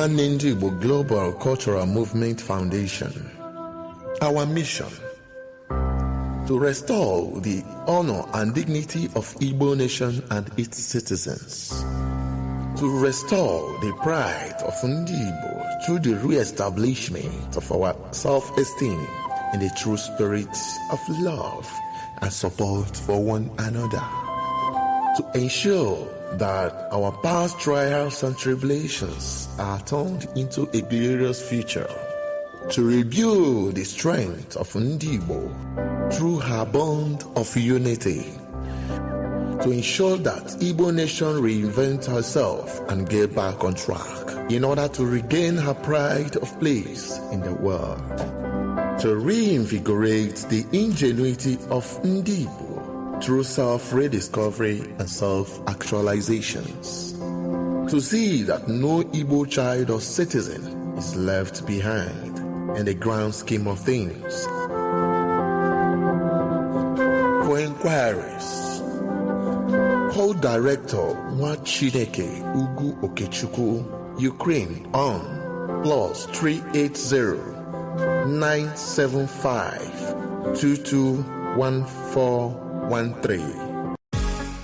One Ndi Oga Global Cultural Movement Foundation. Our mission: to restore the honor and dignity of Igbo nation and its citizens. To restore the pride of Ndi Igbo through the re-establishment of our self-esteem in the true spirit of love and support for one another. To ensure that our past trials and tribulations are turned into a glorious future. To rebuild the strength of Ndi Igbo through her bond of unity. To ensure that Igbo nation reinvent herself and get back on track in order to regain her pride of place in the world. To reinvigorate the ingenuity of Ndi Igbo through self-rediscovery and self-actualizations. To see that no Igbo child or citizen is left behind in the grand scheme of things. For inquiries, call Director Nwa Ugu Okechukwu, Ukraine on +380 975 221413.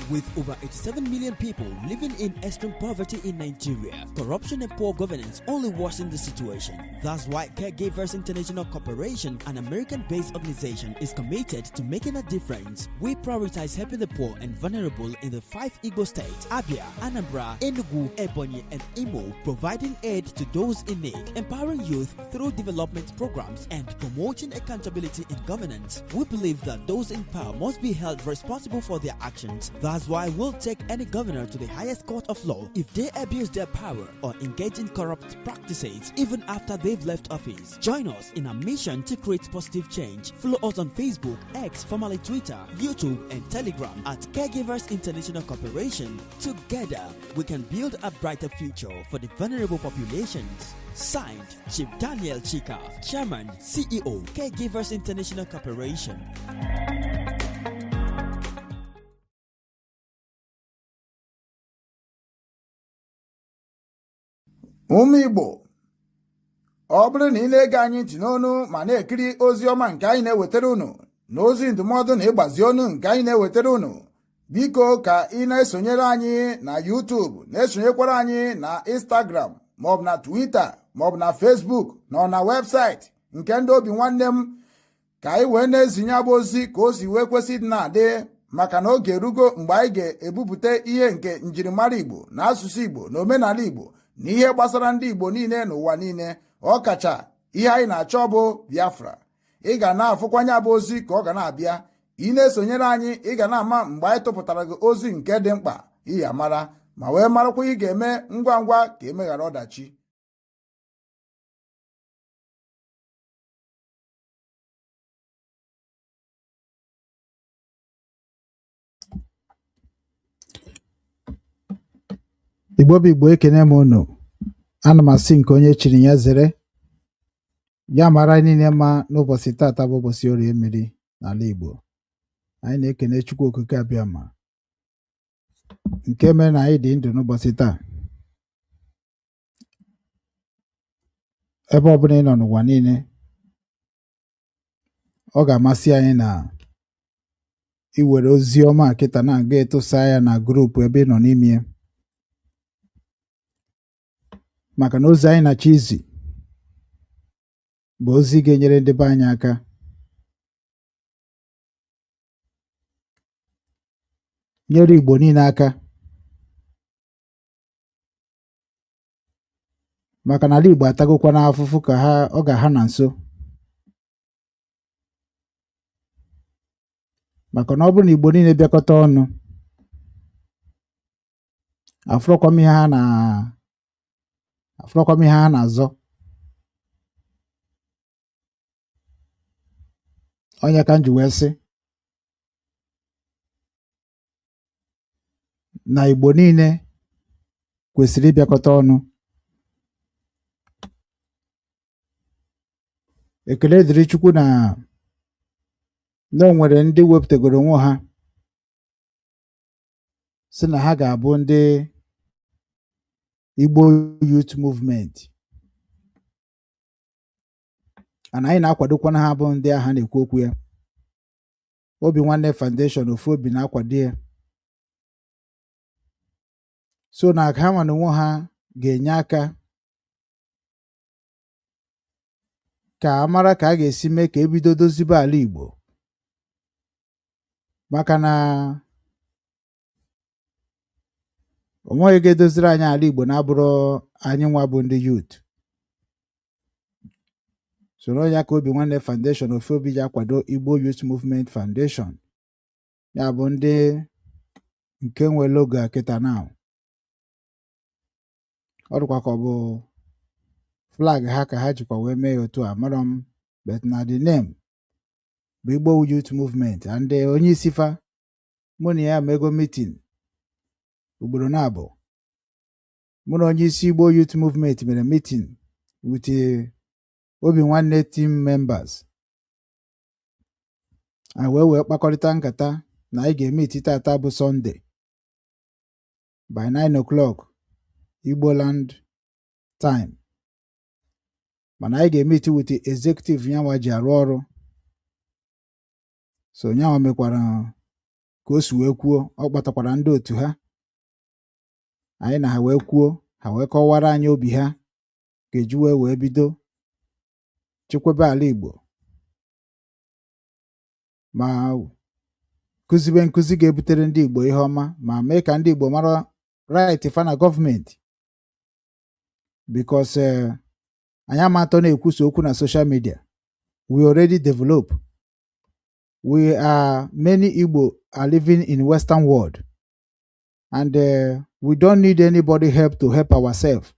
With over 87 million people living in extreme poverty in Nigeria, corruption and poor governance only worsen the situation. That's why Caregivers International Corporation, an American-based organization, is committed to making a difference. We prioritize helping the poor and vulnerable in the 5 Igbo states: Abia, Anambra, Enugu, Ebonyi, and Imo, providing aid to those in need, empowering youth through development programs, and promoting accountability in governance. We believe that those in power must be held responsible for their actions. That's why we'll take any governor to the highest court of law if they abuse their power or engage in corrupt practices even after they've left office. Join us in our mission to create positive change. Follow us on Facebook, X, formerly Twitter, YouTube, and Telegram at Caregivers International Corporation. Together, we can build a brighter future for the vulnerable populations. Signed, Chief Daniel Chika, Chairman, CEO, Caregivers International Corporation. Ụmụ Igbo, ọ bụrụ na ị na-ege anyị ntị n'onu ma na-ekiri ozi ọma nke anyị na-ewetara unu na ozi ndụmọdụ na ịgbazi ọnụ nke anyị na-ewetara unu, biko ka ị na-esonyere anyị na YouTube, na-esonyekwara anyị na Instagram maọbụ na Twitter maọbụ na Facebook na na webụsaịtị nke ndị Obinwannem, ka anyị wee na-ezinye abụ ozi ka o si wee kwesị ịdị na-adị, maka na oge erugo mgbe anyị ga-ebupụta ihe nke njirimara Igbo na asụsụ Igbo na omenala Igbo na ihe gbasara ndị Igbo niile n'ụwa niile, ọ kacha ihe anyị na-achọ bụ Biafra. Ị ga na-afụkwanye abụ ozi ka ọ ga na-abịa. Ị na-esonyere anyị, ị ga na-ama mgbe anyị tụpụtara gị ozi nke dị mkpa ị ya mara, ma wee marakwa ị ga-eme ngwa ngwa ka emeghara ọdachi. Igbo bụ Igbo, ekene m unu. Ana m asị nke onye chiri ya zere, ya mara niile mma n'ụbọchị tata bụ ụbọchị Orie Mmiri n'ala Igbo. Anyị na-ekene Chukwu Okike Abịama nke mere na anyị dị ndụ n'ụbọchị taa. Ebe ọbụla ị nọ n'ụwa niile, ọ ga-amasị anyị na iwere ozi ọma kịta na-aga etụsa ya na grupu ebe ị nọ n'ime, maka na ozi anyị na-achọ izi bụ ozi ga-enyere ndị be anyị aka, nyere Igbo niile aka, maka na ala Igbo atagokwa n'afụfụ ka ọ ga-ha na nso. Maka na ọ bụrụ na Igbo niile bịakọta ọnụ, afụrọkwa m ihe ha na-azọ. Onye ka m ji wee sị na Igbo niile kwesịrị ịbịakọta ọnụ. Ekele dịrị Chukwu na o nwere ndị wepụtagoro onwe ha sị na ha ga-abụ ndị Igbo Youth Movement. And anyị na-akwadokwa na ha bụ ndị agha na-ekwu okwu ya. Obinwannem Foundation ofu obi na-akwado ya. So na ha nwa na onwe ha ga-enye aka ka amara ka a ga-esi mee ka ebido dozibe ala Igbo. Maka na o nweghị ga-edoziri anyị ala Igbo na-abụrụ anyị nwa bụ ndị youth. Soro ya ka Obinwannem Foundation ofu obi ji akwado Igbo Youth Movement Foundation. Ya bụ ndị nke nwe logo a kịta now. Ọ dịkwa ka ọ bụ flag ha ka ha jikwa wee mee otu a mara m, but na the name bụ Igbo Youth Movement. And onye isi fa mụ na ya mego meeting ugboro na-abụ. Mụ na onye isi Igbo Youth Movement mere meeting with Obinwannem team members. A wee kpakọrịta nkata na anyị ga-emeti tata bụ Sunday by 9 o'clock Igbo land time. Mana anyị ga-emeti with the executive nyanwa ji arụ ọrụ. So nyanwa mekwara ka o si wee kwuo, ọ kpatakwara ndị otu ha. Anyị na ha wee kwuo, ha wee kọwara anyị obi ha ga-eji wee bido chekwebe ala Igbo, ma kụzibe nkụzi ga-ebutere ndị Igbo ihe ọma, ma mee ka ndị Igbo mara right fa na gọọmenti. Because anyị amatọ na-ekwusa okwu na social media. We already develop. We are many Igbo are living in Western world, and we don't need anybody help to help ourselves.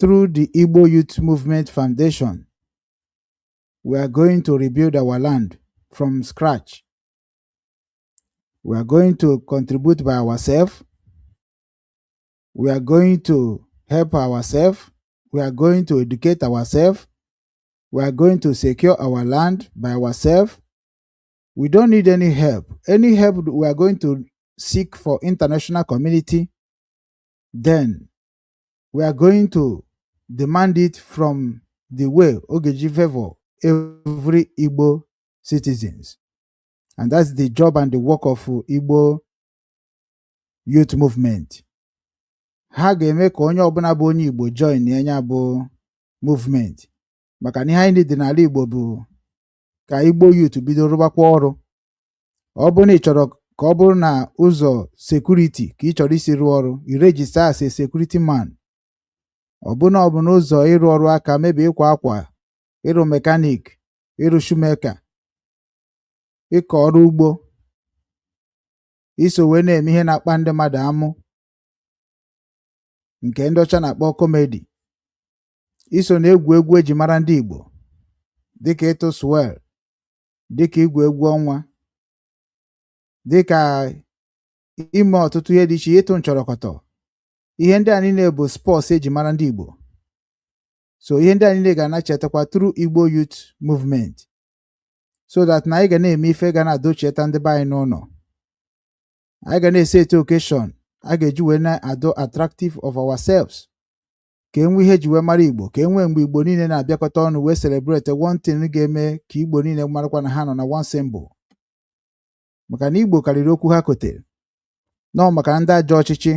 Through the Igbo Youth Movement Foundation, we are going to rebuild our land from scratch. We are going to contribute by ourselves. We are going to help ourselves. We are going to educate ourselves. We are going to secure our land by ourselves. We don't need any help. Any help we are going to seek for international community, then we are going to demand it from the way Ogeji favor every Igbo citizens. And that's the job and the work of Igbo Youth Movement. Ha ga-eme ka onye ọbụla bụ onye Igbo join anya bụ movement. Maka na ihe anyị dị n'ala Igbo bụ ka Igbo youth bido rụbakwa ọrụ. Ọ bụrụ na ị chọrọ ka ọ bụrụ na ụzọ security ka ị chọrọ isi rụọ ọrụ, i register as a security man. Ọ bụ na ụzọ ịrụ ọrụ aka, maybe ịkwa akwa, ịrụ mechanic, ịrụ shoemaker, ịkọ ọrụ ugbo, iso wee na-eme ihe na-akpa ndị mmadụ amụ nke ndị ọcha na-akpọ comedy. Iso na-egwu egwu eji mara ndị Igbo dịka ịtụ swell, dịka igwu egwu ọnwa, dịka ime ọtụtụ ihe dị iche, ịtụ nchọrọkọtọ. Ihe ndị a niile bụ sports eji mara ndị Igbo. So ihe ndị a niile ga-anachetakwa through Igbo Youth Movement, so that na anyị ga na-eme ife ga na-adochieta ndị be anyị n'ụlọ. Anyị ga na-ese etu occasion a ga-eji wee na-ado attractive of ourselves, ka enwe ihe ji wee mara Igbo, ka enwe mgbe Igbo niile na-abịakọta ọnụ wee celebrate one thing ga-eme ka Igbo niile marakwa na ha nọ na one symbol. Maka na Igbo karịrị okwu ha kotere. Nọ maka ndị ajọ ọchịchị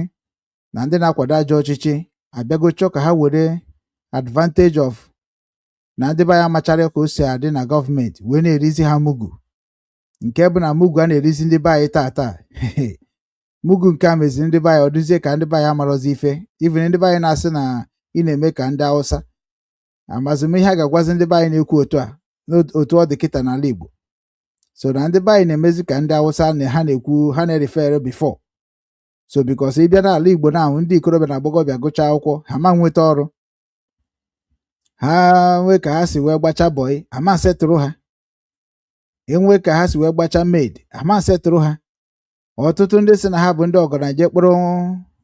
na ndị na-akwado ajọ ọchịchị abịago chọọ ka ha were advantage of na ndị be ya machara ka o si adị na gọọmenti wee na-erizi ha mugu. Nke bụ na mugu a na-erizi ndị be anyị taa mugu nke a meziri ndị be anyị ọ dịzie ka ndị be anyị amarozi ife. Even ndị be anyị na-asị na ị na-eme ka ndị Hausa. Amazimu ihe a ga-agwazi ndị be anyị na-ekwu otu ọ dị kịta n'ala Igbo. So na ndị be anyị na-emezi ka ndị Hausa na ha na-ekwu, ha na-erefere before. So because ị bịa n'ala Igbo na ahụ ndị ikorobịa na agbọghọbịa gụchaa akwụkwọ, ha ma nweta ọrụ. Ha nwee ka ha si wee gbacha boy, ama setụrụ ha. Enwe ka ha si wee gbacha maid, ama setụrụ ha. Ọtụtụ ndị si na ha bụ ndị ọgaranya kpọrọ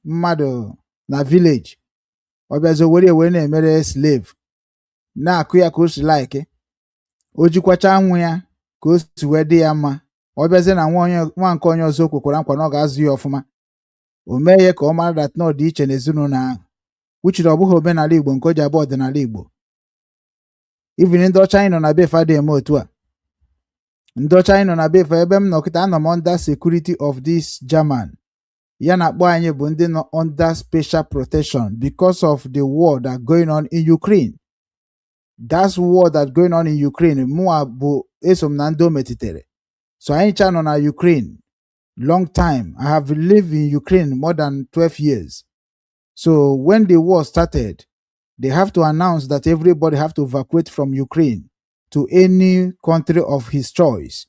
mmadụ na village, ọ bịazo were na-emere slave, na-akụ ya ka o si like. O jikwacha nwa ya ka o si wee dị ya mma. Ọ bịazie na nwa nke onye ọzọ kwekwara nkwa na ọ ga-azụ ya ọfụma. o mee ya ka ọ mara that na ọ dị iche n'ezinụlọ ahụ, which na ọ bụghị omenala Igbo nke o ji abụ ọdịnala Igbo. Even ndị ọcha anyị nọ na befa dị eme otu a. Ndị ọcha anyị nọ na befa ebe m nọ kịta, anọ m under security of this German. Ya na akpọ anyị bụ ndị nọ under special protection because of the war that going on in Ukraine. That's war that going on in Ukraine. Mụa bụ eso m na ndị o metụtara. So anyị cha nọ na Ukraine long time. I have lived in Ukraine more than 12 years. So when the war started, they have to announce that everybody have to evacuate from Ukraine to any country of his choice,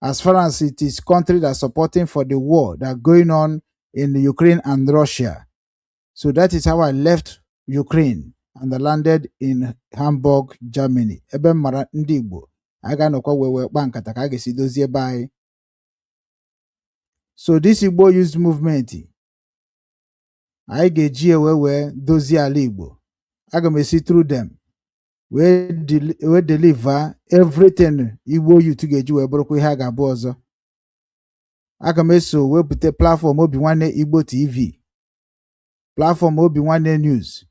as far as it is country that supporting for the war that going on in Ukraine and Russia. So that is how I left Ukraine and I landed in Hamburg, Germany. Ebe mara ndị Igbo aga nọkwa wewe kpa nkata ka a ga-esi dozie ebe anyị. So this Igbo youth movement, anyị ga-eji wee dozie ala Igbo. Aga m esi through them we deliver everything Igbo youth ga-eji wee bụrụkwa ihe a ga-abụ ọzọ. Aga m eso wepụta platform Obinwannem Igbo TV, platform Obinwannem News,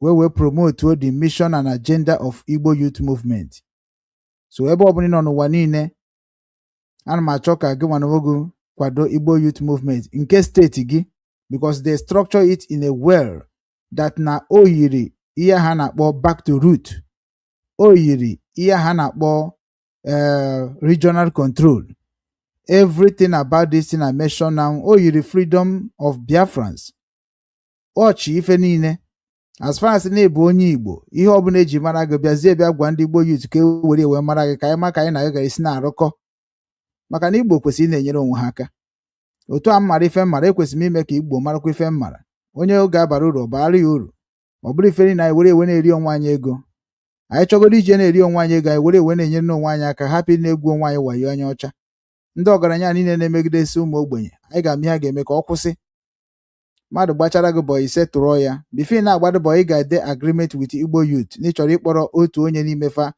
wee promote the mission and agenda of Igbo youth movement. So ebe ọbụla nọ n'ụwa niile, ana m achọ ka gị nwanwogo kwado Igbo youth movement nke steeti gị, because they structure it in a way that na o yiri ihe ha na-akpọ back to root, o yiri ihe ha na-akpọ regional control. Everything about this thing I mention now, o yiri freedom of Biafrans. Ọchị ife niile, as far as na-ebu onye Igbo, ihe ọbụla eji mara gị bịazie bịa gwa ndị Igbo youth ka e were mara gị ka anyị ma ka anyị na gị ga-esi na-arụkọ, maka na Igbo kwesịrị na-enyere onwe ha aka. Otu a mara ife mmara, ekwesịrị m ime ka Igbo marakwa ife mmara. Onye oge abara uru, ọ baara ya uru. Ọ bụrụ ife na anyị were na-eri onwe anyị ego. Anyị chọgoro ije na-eri onwe anyị ego, anyị were na-enyere n'onwe anyị aka, hapụ na-egwu onwe anyị wayo anya ọcha. Ndị ọgaranya niile na-emegidesi ụmụ ogbenye, anyị ga-ama ihe ga-eme ka ọ kwụsị. Mmadụ gbachara gị bọyị ise tụrọ ya, bifo na-agbado bọyị ga-ede agreement with Igbo youth na ịchọrọ ịkpọrọ otu onye n'ime fa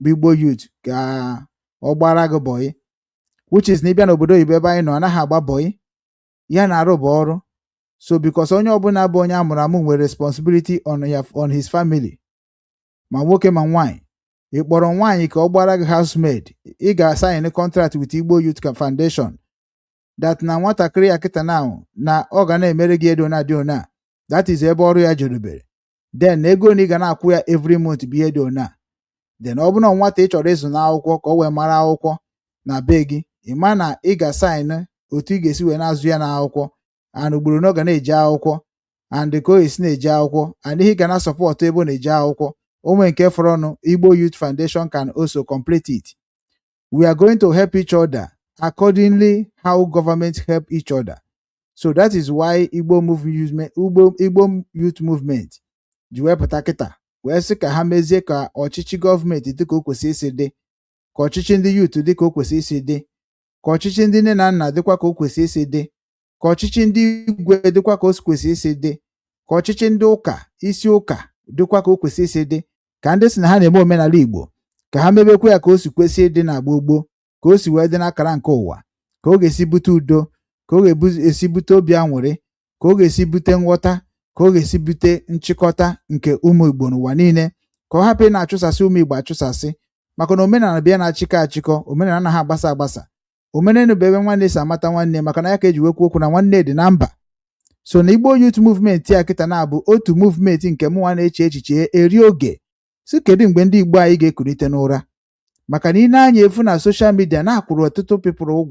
bụ Igbo youth ka ọ gbara gị bọyị, which is na ịbịa n'obodo oyibo ebe anyị nọ anaghị agba bọyị, ya na-arụ bụ ọrụ. So because onye ọbụla bụ onye amụrụ amụ nwere responsibility on his family, ma nwoke ma nwaanyị. Ị kpọrọ nwaanyị ka ọ gbara gị housemaid, ị ga-asign contract with Igbo Youth Foundation that na nwatakịrị ya kịta na ọ ga na-emere gị edo na dị ona. That is ebe ọrụ ya jerubere. Then ego na ị ga na-akwụ ya every month bụ ihe dị ona. Then ọ bụrụ nwata ị chọrọ ịzụ n'akwụkwọ ka ọ wee mara akwụkwọ na be gị, ị ma na ị ga-asign otu ị ga-esi wee na-azụ ya n'akwụkwọ, and ugboro na ọ ga na-eji akwụkwọ, and ka o esi na-eji akwụkwọ, and ihe ga na-support ebe ọ na-eji akwụkwọ. Onwe nke fọrọnụ, Igbo Youth Foundation can also complete it. We are going to help each other accordingly how government help each other. So that is why Igbo Youth Movement ji wepụta kịta wee sị ka ha mezie ka ọchịchị gọọmenti dịka o kwesị isi dị, ka ọchịchị ndị youth dịka o kwesị isi dị, ka ọchịchị ndị nne na nna dịkwa ka o kwesị isi dị, ka ọchịchị ndị igwe dịkwa ka o kwesị isi dị, ka ọchịchị ndị ụka isi ụka dịkwa ka o kwesị isi dị, ka ndị si na ha na-eme omenala Igbo ka ha mebekwa ya ka o si kwesị ịdị na gboo, ka o si wee dị n'akara nke ụwa, ka ọ ga-esi bute udo, ka ọ ga-esi bute obi aṅụrị, ka ọ ga-esi bute nghọta, ka ọ ga-esi bute nchịkọta nke ụmụ Igbo n'ụwa niile, ka ọ hapụ na-achụsasị ụmụ Igbo achụsasị, maka na omenala bịa na-achịkọ achịkọ, omenala anaghị agbasa agbasa. Omenala bụ ebe nwanne si amata nwanne, maka na ya ka eji wekwu okwu na nwanne dị na mba. So na Igbo Youth Movement ya kịta na-abụ otu movement nke mụnwa na-eche echiche eri oge si kedu mgbe ndị Igbo anyị ga-ekulite n'ụra, maka na ị na-anya efu na social media na-akwụrụ ọtụtụ pipụrụ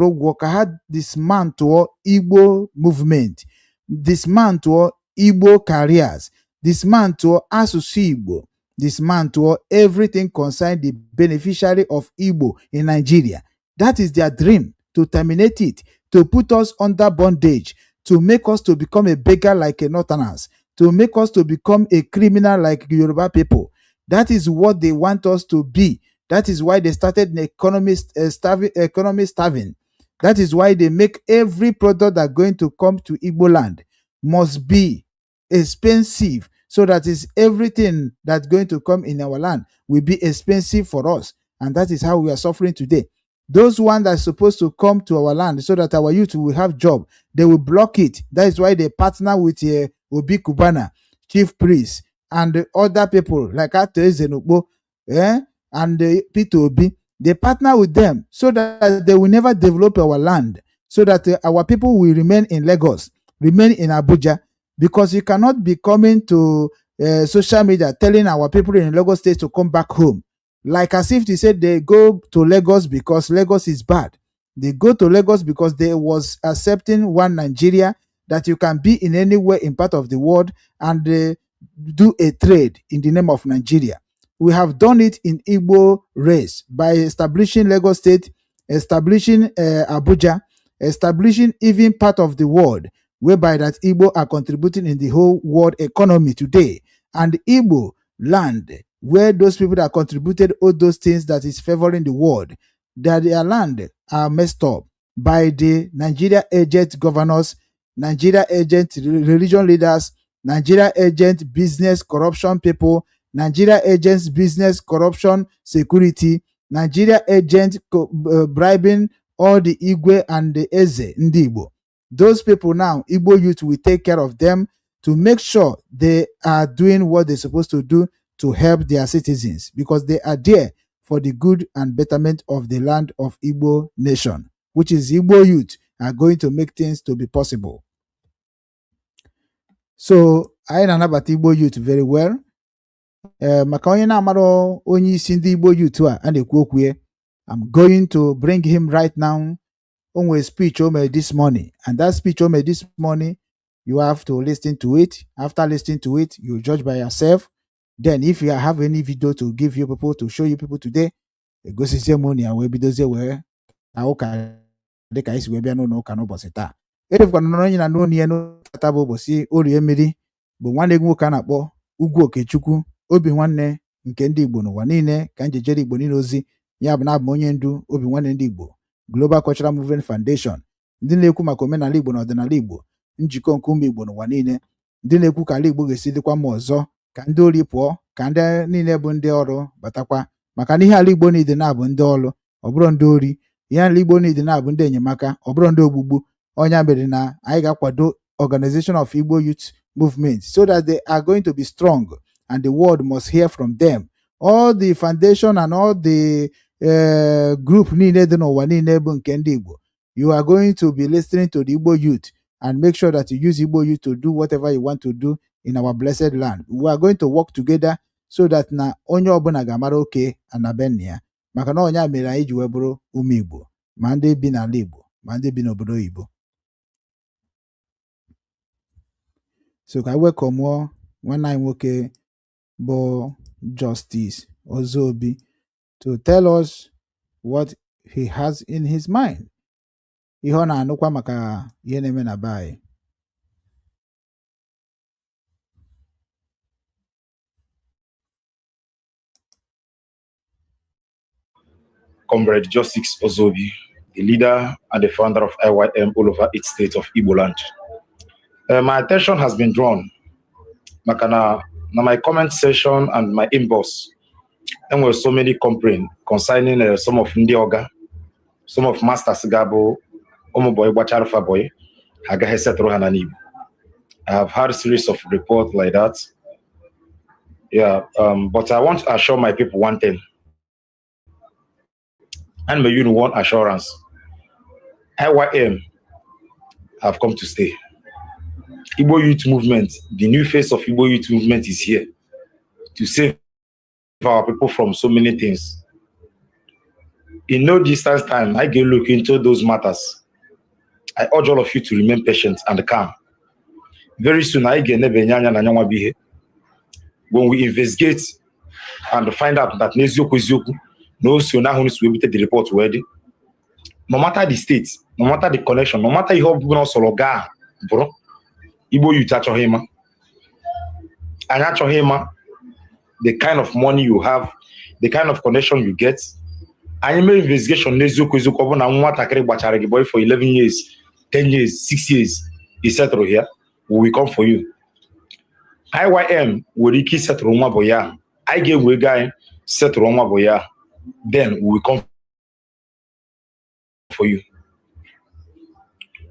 ụgwọ ka ha dismantle Igbo movement, dismantle Igbo careers, dismantle asụsụ Igbo, dismantle everything concerned the beneficiary of Igbo in Nigeria. That is their dream, to terminate it, to put us under bondage, to make us to become a beggar like a Northerners, to make us to become a criminal like Yoruba people. That is what they want us to be. That is why they started an economy starving. That is why they make every product that going to come to Igbo land must be expensive, so that is everything that's going to come in our land will be expensive for us. And that is how we are suffering today. Those ones that are supposed to come to our land so that our youth will have job, they will block it. That is why they partner with Obi Kubana, chief priest, and other people like Ate Zenugbo, and Peter Obi. They partner with them so that they will never develop our land, so that our people will remain in Lagos, remain in Abuja, because you cannot be coming to social media telling our people in Lagos State to come back home. Like as if they said they go to Lagos because Lagos is bad. They go to Lagos because they was accepting one Nigeria, that you can be in anywhere in part of the world and do a trade in the name of Nigeria. We have done it in Igbo race by establishing Lagos State, establishing Abuja, establishing even part of the world, whereby that Igbo are contributing in the whole world economy today. And Igbo land, where those people that contributed all those things that is favoring the world, that their land are messed up by the Nigeria agent governors, Nigeria agent religion leaders, Nigeria agent business corruption people, Nigeria agents business corruption security, Nigeria agent bribing all the Igwe and the Eze Ndi Igbo. Those people now, Igbo youth will take care of them to make sure they are doing what they're supposed to do to help their citizens, because they are there for the good and betterment of the land of Igbo nation, which is Igbo youth are going to make things to be possible. So I na-anabata Igbo youth very well. Maka onye na-amara onye isi ndị Igbo youth a na-ekwu okwu ya, I'm going to bring him right now. On a speech o made this morning, and that speech o made this morning, you have to listen to it. After listening to it, you judge by yourself. Then if you have any video to give you people, to show you people today, go see ceremony and we be those where aoka de ka isi we bia no ka no bosita. If kwa no nyina no nie no tatabo bosi Orie Mmiri bụ nwanne egwu ka na-akpọ Ugwu Okechukwu Obinwannem nke ndị Igbo n'ụwa niile ka njejere Igbo niile ozi. Ya bụ na abụ onye ndu Obinwannem ndị Igbo Global Cultural Movement Foundation, ndị na-ekwu maka omenala Igbo na ọdịnala Igbo, njikọ nke ụmụ Igbo n'ụwa niile, ndị na-ekwu ka ala Igbo ga-esi dịkwa mma ọzọ, ka ndị ori pụọ, ka ndị niile bụ ndị ọrụ batakwa, maka na ihe ala Igbo niile na-abụ ndị ọrụ, ọ bụrụ ndị ori. Ihe ala Igbo niile na-abụ ndị enyemaka, ọ bụrụ ndị ogbugbu. Onye mere na anyị ga-akwado Organization of Igbo Youth Movement so that they are going to be strong and the world must hear from them. All the foundation and all the group niile dị n'ụwa niile bụ nke ndị Igbo, you are going to be listening to the Igbo youth and make sure that you use Igbo youth to do whatever you want to do in our blessed land. We are going to work together so that na onye ọbụla ga-amara oke anabenna ya, maka na onye mere anyị ji wee bụrụ ụmụ Igbo, ma ndị bi n'ala Igbo ma ndị bi n'obodo oyibo. So ka welcome nwanne anyị nwoke bụ Justice Ozobi to tell us what he has in his mind. Ihe ọ na-anụkwa maka ihe na-eme na be anyị. Comrade Justice Ozobi, the leader and the founder of IYM all over 8 states of Igbo land. My attention has been drawn na my comment section and my inbox. There were so many complaints concerning some of Ndi Oga, some of Master Sigabo, Omoboy, Bacharfa boy, Hagahesetro Hananib. I have had a series of reports like that. Yeah, but I want to assure my people one thing. And my union one assurance. IYM have come to stay. Igbo Youth Movement, the new face of Igbo Youth Movement is here to save our people from so many things. In no distance time, I get look into those matters. I urge all of you to remain patient and calm. Very soon, I get Nwa Bayi. When we investigate and find out that Nezioku no sooner who needs to be the report ready. No matter the state, no matter the connection, no matter how people solo ga, bro. Igbo youth achohema. And achohema, the kind of money you have, the kind of connection you get. I made investigation Nezioku na nwa takere gbachara boy for 11 years, 10 years, 6 years. He settled here. We will come for you. IYM will keep settle Nwa Bayi. I gave a guy settle Nwa Bayi. Then we will come for you.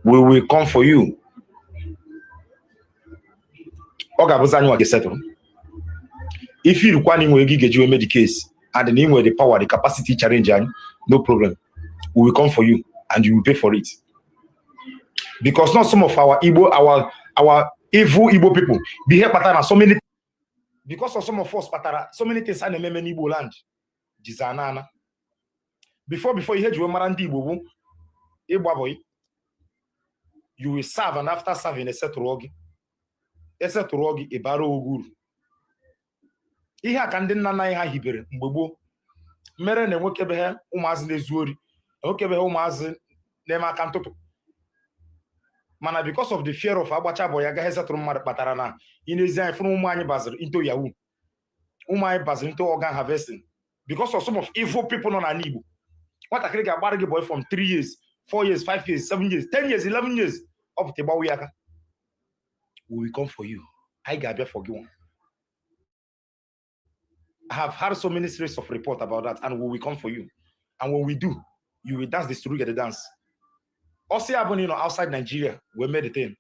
We will come for you. Oga Buzanwa get settled. If you require him, we get you a case, and the name where the power, the capacity challenge, no problem. We will come for you, and you will pay for it. Because not some of our Igbo, our evil Igbo people behave patana so many. Because of some of us patara so many things in Igbo land. Jizanana. Before you heard you were Ndi Oga, Igbo boy, you will serve, and after serving a set rogi a baro oguru. Ihe aka ndị nna nna ha hibere mgbe gboo mere na enwekebeghị ụmụazị na-ezu ori, enwekebeghị ụmụazị na-eme aka ntụtụ, mana because of the fear of agbacha bụ ya gaghị setụrụ mmadụ kpatara na inezi anyị fụrụ ụmụ anyị baziri into yahoo, ụmụ anyị baziri into organ harvesting because of some of evil people nọ n'ala Igbo. Nwatakịrị ga-agbara gị boy from 3 years 4 years 5 years 7 years 10 years 11 years ọ pụta ịgbawa ya aka. We will come for you. I ga-abịa for gị. I have heard so many series of reports about that, and we will come for you. And when we do, you will dance the story, get the dance. Also, outside Nigeria, we made the thing.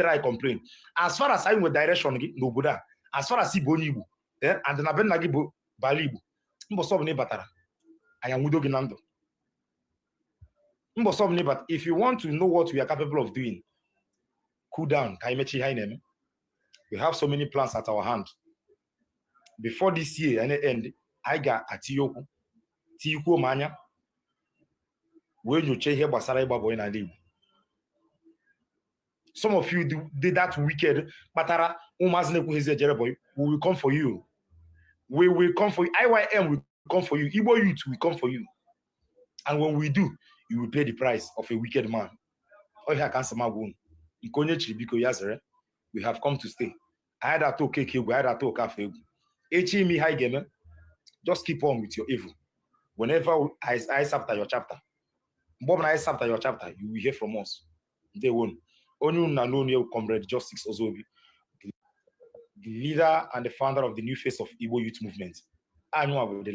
I complain. As far as I with direction, no Buddha. As far as Ibonibu, and then Abenagibo Balibu, Mbosobne Batara. I am Wudo Ginando. Mbosobne, but if you want to know what we are capable of doing, cool down. We have so many plans at our hand. Before this year and end, I got a Tiyoko Mania. When you check here, Basara Babo in a league. Some of you did that wicked, Batara, Umazne Jereboy. We will come for you. We will come for you. IYM will come for you. Igbo youth will come for you. And when we do, you will pay the price of a wicked man. We have come to stay. I had a talk cake, I had a talk cafe. Just keep on with your evil. Whenever I after your chapter, Bob and I after your chapter, you will hear from us. They won't. Only Comrade Justice Ozobi, the leader and the founder of the new face of Igbo youth movement. I know about the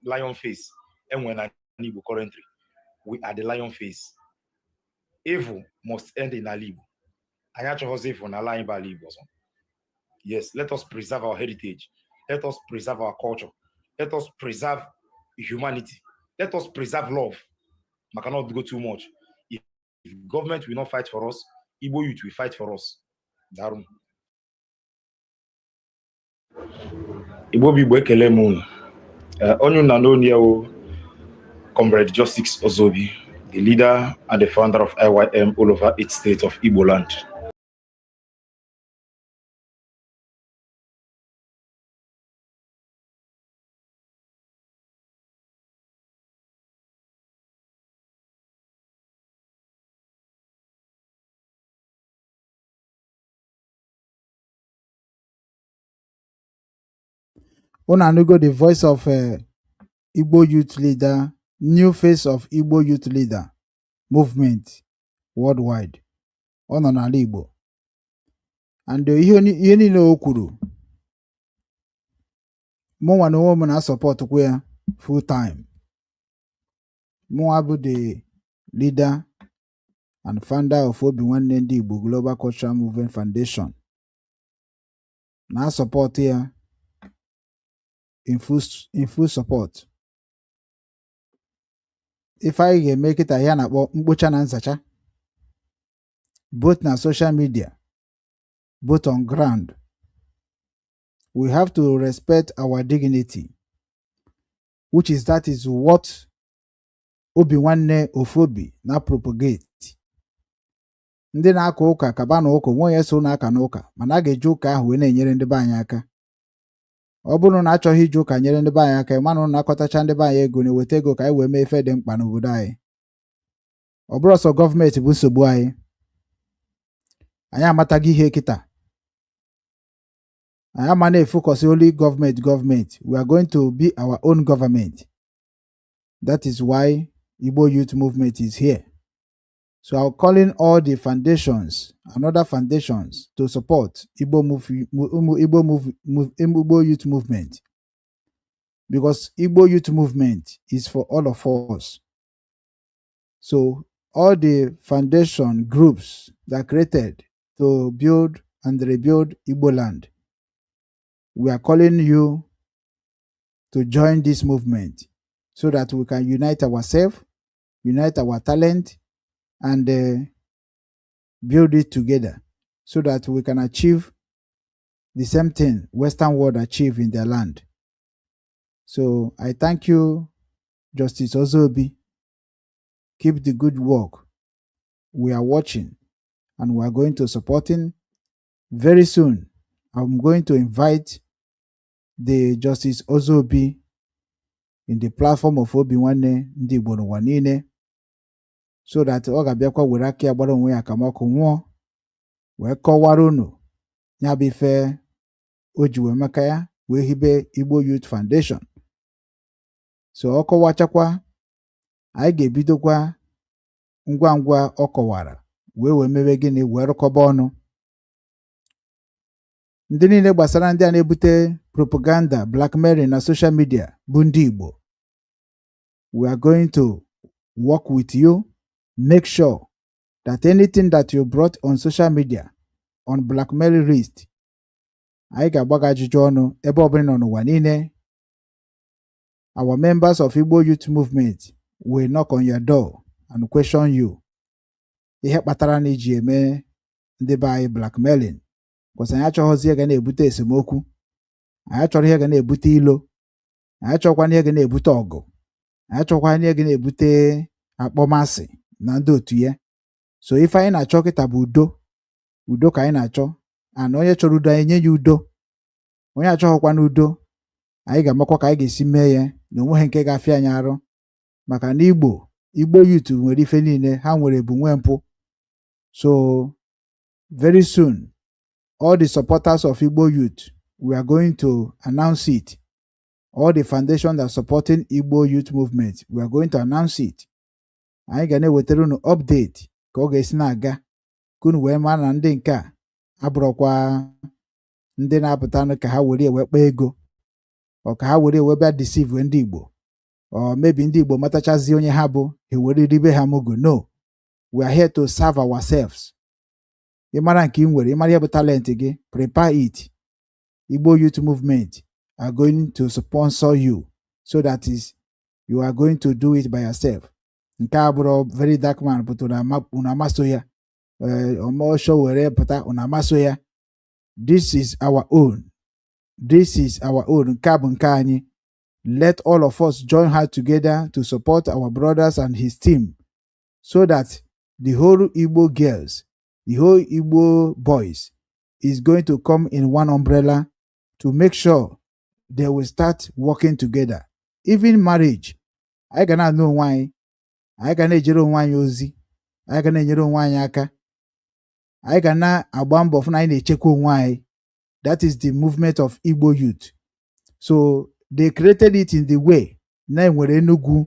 lion face. And when I Igbo currently, we are the lion face. Evil must end in Igbo. I actually was evil and align by Igbo. Yes, let us preserve our heritage. Let us preserve our culture. Let us preserve humanity. Let us preserve love. I cannot go too much. If government will not fight for us, Igbo youth will fight for us. Darum. Igbo Bigbo ekele mu. Onye na no near Comrade Justice Ozobi, the leader and the founder of IYM all over 8 states of Igbo land. Onanugo, the voice of Igbo youth leader, new face of Igbo youth leader movement worldwide. Ononala Igbo. And ihe niile o kwuru, mụnwa na onwe m na support kwa ya full time. Mụnwa bụ the leader and founder of Obinwannem Ndi Igbo Global Cultural Movement Foundation. Na support ya in full support. If I can make it a yana mkpocha na nzacha, both na social media, both on ground, we have to respect our dignity, which is that is what Obinwannem Ofobi na propagate. Ndị na-aka ụka kaba na ụka nwe so na-aka n'ụka, mana a ga-eji ụka ahụ wee na-enyere ndị be anyị aka. Ọ bụrụ na achọghị iji ụka nyere ndị be anyị aka, manụ na-akọtacha ndị be anyị ego na-eweta ego ka anyị wee mee ife dị mkpa n'obodo anyị. Ọ bụrụ ọsọ gọọmenti bụ nsogbu anyị. Anyị amataghị ihe kịta. Anyị ama na-efocus only government. We are going to be our own government. That is why Igbo Youth Movement is here. So I'm calling all the foundations and other foundations to support Igbo Youth Movement. Because Igbo Youth Movement is for all of us. So all the foundation groups that created to build and rebuild Igbo land, we are calling you to join this movement so that we can unite ourselves, unite our talent, and build it together so that we can achieve the same thing Western world achieve in their land. So I thank you, Justice Ozobi. Keep the good work. We are watching and we are going to supporting. Very soon, I'm going to invite the Justice Ozobi in the platform of Obinwannem Ndị Igbo n'ụwa niile so that ọ ga-abịakwa were aka ya gbara onwe ya ka ọkụ nwụọ wee kọwara unu ya bụ ife o ji wee maka ya wee hibe Igbo Youth Foundation. So ọ kọwachakwa, anyị ga-ebidokwa ngwa ngwa ọ kọwara wee mewe gịnị wee rụkọba ọnụ. Ndị niile gbasara ndị a na-ebute propaganda, blackmailing na social media bụ ndị Igbo. We are going to work with you, make sure that anything that you brought on social media on blackmailing list, anyị ga-agbaga ajụjụ ọnụ ebe ọbụla nọ n'ụwa niile. Our members of Igbo Youth Movement will knock on your door and question you. Ihe kpatara na iji eme ndị be anyị blackmailing. Because anyị achọghọzi ihe ga na-ebute esemokwu. Anyị achọrọ ihe ga na-ebute ilo. Anyị achọkwana ihe ga na-ebute ọgụ. Anyị achọkwana ihe ga na-ebute akpọmasị na ndị otu ya. So ife anyị na-achọ kịta bụ udo. Udo ka anyị na-achọ. And onye chọrọ udo anyị nye ya udo. Onye achọghọkwana udo, anyị ga-amakwa ka anyị ga-esi mee ya na onweghị nke ga-afịa anyị arụ. Maka na Igbo Youth nwere ife niile, ha nwere ebu nwe mpụ. So very soon, all the supporters of Igbo Youth, we are going to announce it. All the foundations that are supporting Igbo Youth Movement, we are going to announce it. Anyị ga na-ewetara unu update ka ọ ga-esi na-aga. Kunu wee mara na ndị nke a abụrụkwa ndị na-apụta ka ha were ewekpa ego, ọ ka ha were ewebe deceive ndị Igbo, or maybe ndị Igbo matachazi onye ha bụ, ha were ribe ha mugu. No, we are here to serve ourselves. Ịmara nke ị nwere, ịmara ihe bụ talent gị, prepare it. Igbo Youth Movement are going to sponsor you so that is you are going to do it by yourself. Nke a bụrụ very dark man pụtara unu amaso ya, ọmọsho were pụta unu amaso ya. This is our own. This is our own. Nke a bụ nke anyị. Let all of us join hands together to support our brothers and his team so that the whole Igbo girls, the whole Igbo boys is going to come in one umbrella to make sure they will start working together. Even marriage, I cannot know why. I cannot ejere onwe anyị ozi. I cannot enyere onwe anyị aka. I cannot agba mbọ fụ na anyị na-echekwa onwe anyị. That is the movement of Igbo youth. So they created it in the way na enwere Enugu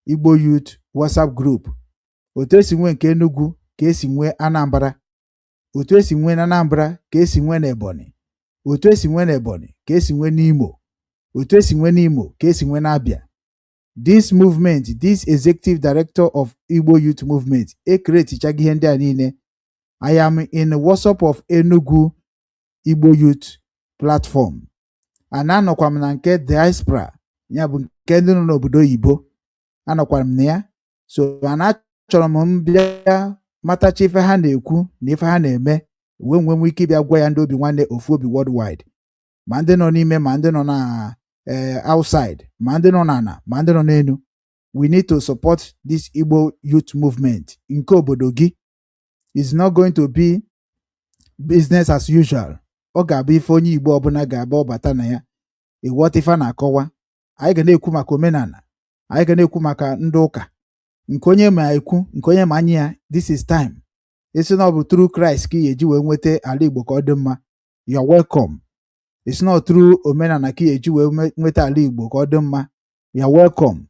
Igbo Youth WhatsApp group. Otu esi nwe nke Enugu ka esi nwe Anambra. Otu esi nwe na Anambra ka esi nwe na Ebonyi. Otu esi nwe na Ebonyi ka esi nwe n'Imo. Otu esi nwe n'Imo ka esi nwe na Abia. This movement, this executive director of Igbo Youth Movement, create ihe ndị a niile. I am in the WhatsApp of Enugu Igbo Youth platform. And anọkwa m na nke diaspora, ya bụ nke ndị nọ n'obodo oyibo, anọkwa m na ya. So achọrọ m bịa matacha ife ha na-ekwu na ife ha na-eme, wee nwee ike ịbịa gwa ya ndị Obinwannem ofu obi worldwide, ma ndị nọ n'ime ma ndị nọ na outside, ma ndị nọ n'ala ma ndị nọ n'elu. We need to support this Igbo youth movement. Nke obodo gị is not going to be business as usual. Ọ ga-abụ ife onye Igbo ọbụla ga-aba ọbata na ya ịghọta ife a na-akọwa. Anyị ga na-ekwu maka omenala, anyị ga na-ekwu maka ndị ụka, nke onye ma ekwu, nke onye ma anya ya. This is time. Isi na ọ bụ through Christ ka ị ga-eji wee nweta ala Igbo ka ọ dị mma, you are welcome. It's not through omenala ka ị ga-eji wee nweta ala Igbo ka ọ dị mma, you are welcome.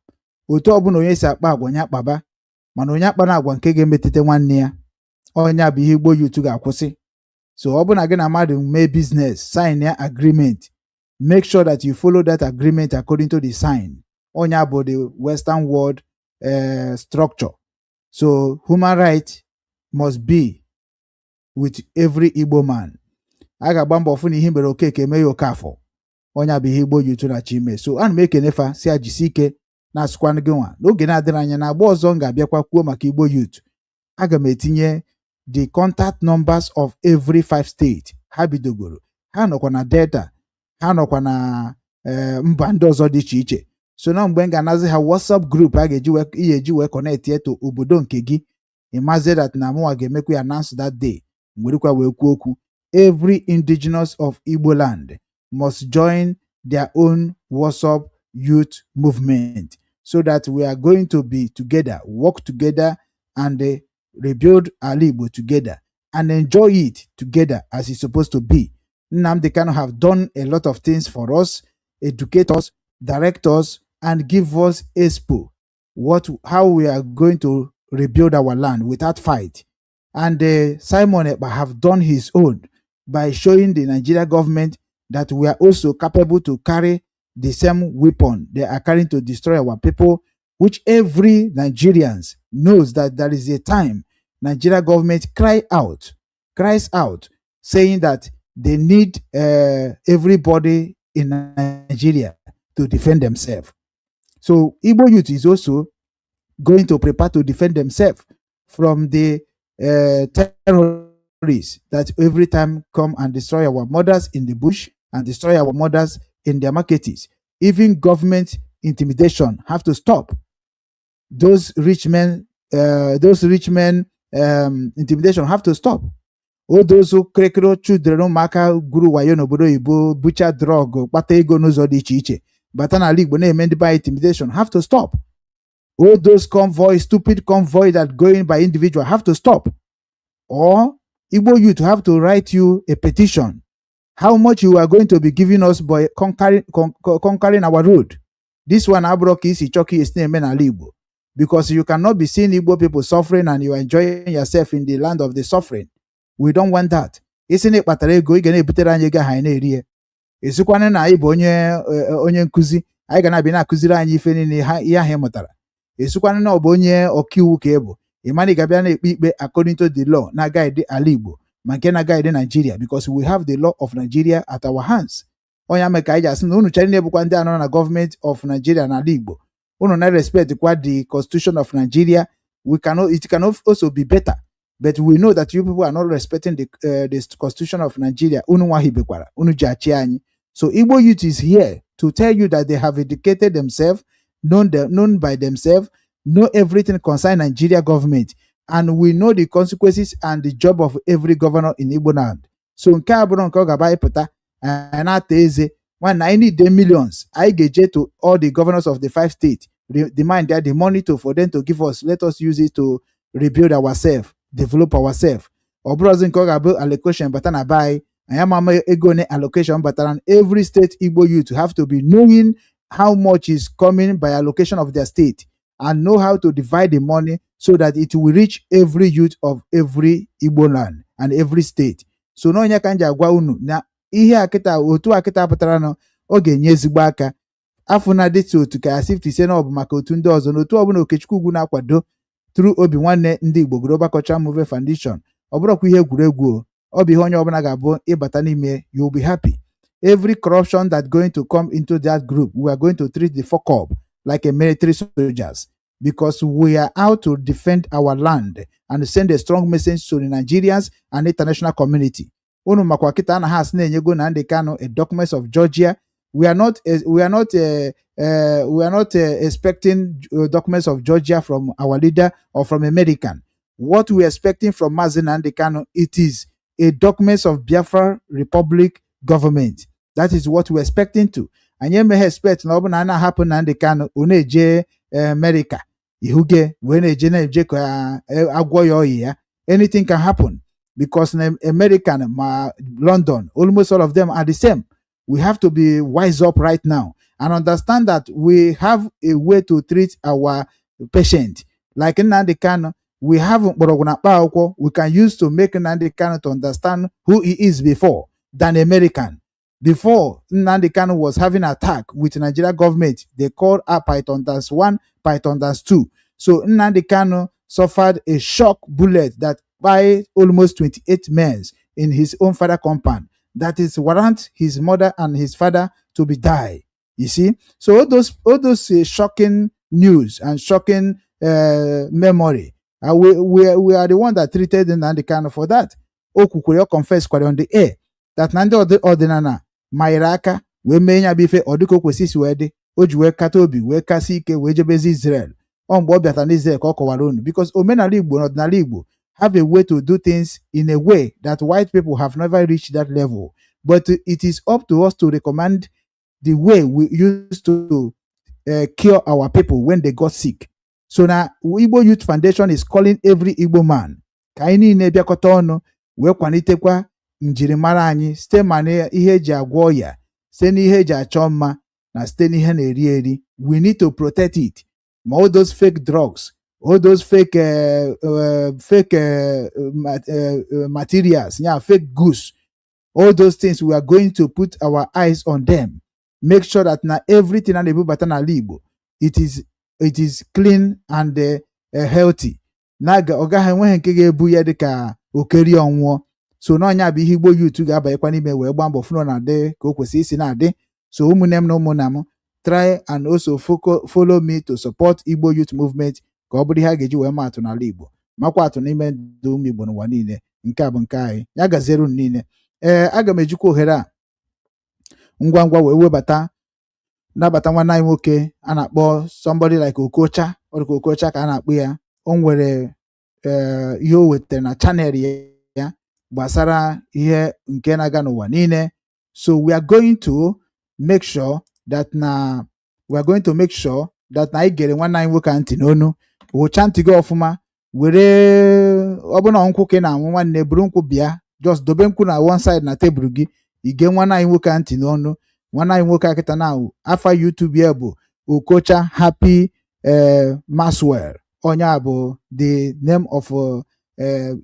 Otu ọbụla onye si akpa agwa onye akpaba, mana onye akpa na agwa nke ga-emetụta nwanne ya, onye bụ ihe Igbo youth ga-akwụsị. So ọ bụ na gị na mmadụ mee business, sign ya agreement, make sure that you follow that agreement according to the sign. Onye bụ the Western world structure. So human rights must be with every Igbo man. A ga-agba mbọ fụ na ihe mere Okeke eme ya Okafọ. Onye abụ ihe Igbo yutu na Chime. So ana m ekenefa si ajisi ike na-asụkwanụ gị nwa n'oge na-adịrị anya na agba ọzọ m ga-abịakwa kwuo maka Igbo youth. Aga m etinye the contact numbers of every 5 states ha bidogoro. Ha nọkwa na Delta, ha nọkwa na mba ndị ọzọ dị iche iche. So na mgbe m ga-anazi ha WhatsApp group a ga-eji wee connect eto obodo nke gị. Imazi that na mụnwa ga-emekwa ya announce that day. Mgberikwa wee kwuo okwu. Every indigenous of Igbo land must join their own WhatsApp youth movement so that we are going to be together, work together, and rebuild our Igbo together and enjoy it together as it's supposed to be. Nnamdi Kanu have done a lot of things for us, educate us, direct us, and give us expo how we are going to rebuild our land without fight. And Simon Ekpa have done his own by showing the Nigeria government that we are also capable to carry the same weapon they are carrying to destroy our people, which every Nigerians knows that there is a time Nigeria government cries out, saying that they need everybody in Nigeria to defend themselves. So Igbo youth is also going to prepare to defend themselves from the terrorists that every time come and destroy our mothers in the bush and destroy our mothers in their markets. Even government intimidation have to stop. Those rich men intimidation have to stop. All those who krekero children maka guru wayo n'obodo Igbo butcher drug kpata ego n'ụzọ dị iche iche bata n'ala Igbo na-eme ndị by intimidation have to stop. All those stupid convoy that going by individual have to stop. Or Igbo youth have to write you a petition. How much you are going to be giving us by conquering our road. This one abroki isi choki is name n'ala Igbo. Because you cannot be seeing Igbo people suffering and you are enjoying yourself in the land of the suffering. We don't want that. Isi na ikpatara ego ị ga na-ebutere anyị ego ha na-eri ya. Esikwana na anyị bụ onye nkuzi, anyị ga na-abịa na-akụziri anyị ife niile ihe ahụ mụtara. Esikwana na ọ bụ onye ọkaiwu ka ịbụ. Imani ga-abịa na-ekpe ikpe according to the law na guide ala Igbo ma nke na guide Nigeria, because we have the law of Nigeria at our hands. Onye ameka anyị asị na unu chari na-ebukwa ndị anọ na government of Nigeria na ala Igbo. Unu na respect kwa the constitution of Nigeria. It can also be better. But we know that you people are not respecting the constitution of Nigeria. Unu wahibekwara, unu jachi anyị. So Igbo youth is here to tell you that they have educated themselves, known by themselves, know everything concerning Nigeria government, and we know the consequences and the job of every governor in Igbo land. So nke abụrụ nke ọ gaba ịpụta na-ata eze when I need the millions, I get to all the governors of the 5 states, demand that the money for them to give us, let us use it to rebuild ourselves, develop ourselves. Or brother Nkogabo allocation but na buy I am egone allocation but every state Igbo youth have to be knowing how much is coming by allocation of their state and know how to divide the money so that it will reach every youth of every Igbo land and every state. So no nya kanja agwa unu na ihe akịta otu akịta pụtara na ọ ga-enye ezigbo aka afụna dịtụ otu ka asifti ise na ọ bụ maka otu ndị ọzọ na otu ọbụla Okechukwu ugwu na-akwado through Obinwannem ndị Igbo Global Cultural Movement Foundation. Ọ bụrụkwa ihe egwuregwu, ọ bụ ihe onye ọbụla ga-abụ ịbata n'ime, you'll be happy. Every corruption that going to come into that group, we are going to treat the fuck up like a military soldiers, because we are out to defend our land and send a strong message to the Nigerians and international community. Unu makwa kita na has na-enyego na Nnamdi Kanu a documents of Georgia. We are not expecting documents of Georgia from our leader or from American. What we are expecting from Mazi Nnamdi Kanu, it is a documents of Biafra Republic government. That is what we are expecting to. And you may expect na obu na na happen Nnamdi Kanu uneje America. Ihuge when eje na eje ka agwoyo ya. Anything can happen. Because American, London, almost all of them are the same. We have to be wise up right now and understand that we have a way to treat our patient. Like in Nnamdi Kanu, we have we can use to make Nnamdi Kanu to understand who he is before than American. Before Nnamdi Kanu was having an attack with Nigeria government, they called Python Dance 1, Python Dance 2. So Nnamdi Kanu suffered a shock bullet that by almost 28 men in his own father compound. That is warrant his mother and his father to be died. You see, so all those shocking news and shocking memory. We are the one that treated Nnamdi for that. Okukwere confess on the air that Nnamdi Ordinana Mairaka we menya bife odiko kwesisi wede oji we kata obi we kasi ike we jebezi Israel mgbe ọ bịata n'Israel ka ọ kọwara unu because omenala Igbo na ọdịnala Igbo have a way to do things in a way that white people have never reached that level, but it is up to us to recommend the way we used to cure our people when they got sick. So now Igbo Youth Foundation is calling every Igbo man ka anyị niile bịakọta ọnụ wee kwanitekwa njirimara anyị site ma ihe eji agwọ ọya, site n'ihe eji achọ mma, na site n'ihe na-eri eri. We need to protect it. All those fake drugs, all those fake materials, yeah, fake goods, all those things, we are going to put our eyes on them. Make sure that now everything and Igbo, it is clean and healthy. Naga oga ha enweghị nke ga-ebu ya dịka okeri ọnwụọ. So na ọnya bụ ihe Igbo Youth ga-abanyekwa n'ime wee gba mbọ fụnụ na-adị ka o kwesị isi na-adị. So ụmụnne m na ụmụnna m, try and also follow me to support Igbo Youth Movement ka ọ bụrụ ihe a ga-eji wee maatụ n'ala Igbo makwa atụ n'ime ndụ ụmụ Igbo n'ụwa niile. Nke a bụ nke anyị, ya gaziere unu niile. Aga m ejikwa ohere a ngwa ngwa wee nabata nwanne anyị nwoke a na-akpọ somebody like Okocha, ọdịka Okocha ka a na-akpọ ya. O nwere ihe o wetara na chanel ya gbasara ihe nke na-aga n'ụwa niile. So we are going to make sure that na anyị gere nwanne anyị nwoke ntị n'onu, wụcha ntị gị ọfụma, were ọbụna nkwụ ka ị na-anwụ nwanne buru nkwụ bịa, just dobe nkwụ na one side na tebụl gị, ige nwanne anyị nwoke ntị n'onu. Nwanne anyị nwoke akịta na afa YouTube ya bụ Okocha Happy Maswell. Onye a bụ the name of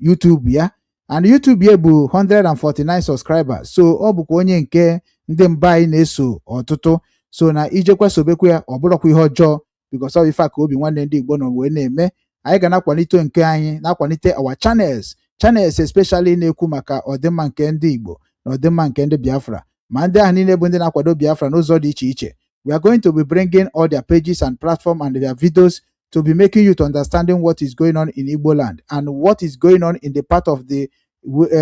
YouTube ya, and YouTube ya bụ 149 subscribers. So ọ bụkwa onye nke ndị mba anyị na-eso ọtụtụ. So na ijekwa sobekwa ya ọ bụrụkwa ihe ọjọọ, because ọ ife ka Obinwannem ndị Igbo nọ wee na-eme. Anyị ga na-akwalite nke anyị, na-akwalite our channels especially na-ekwu maka ọdịmma nke ndị Igbo na ọdịmma nke ndị Biafra, ma ndị ahụ niile bụ ndị na-akwado Biafra n'ụzọ dị iche iche. We are going to be bringing all their pages and platform and their videos to be making you to understanding what is going on in Igbo land and what is going on in the part of the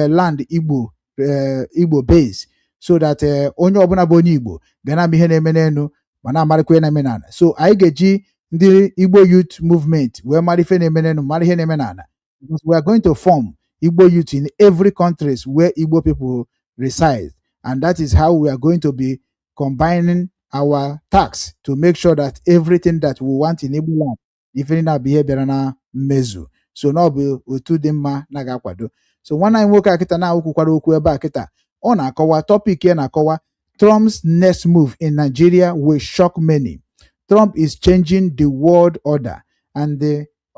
land Igbo base, so that onye ọbụla bụ onye Igbo ga na-ama ihe na-eme n'enu ma na-amarịkwa ihe na-eme n'ala. So anyị ga-eji ndị Igbo Youth Movement wee mara ife na-eme n'enu, mara ihe na-eme n'ala, because we are going to form Igbo Youth in every countries where Igbo people reside, and that is how we are going to be combining our tax to make sure that everything that we want in Igbo land, ifere na bihe bịara na mmezu. So na ọ bụ otu dị mma na ga-akwado. So nwanne anyị nwoke akịta na okwukwara okwu ebe akịta, ọ na-akọwa topic ya na-akọwa Trump's next move in Nigeria will shock many. Trump is changing the world order, and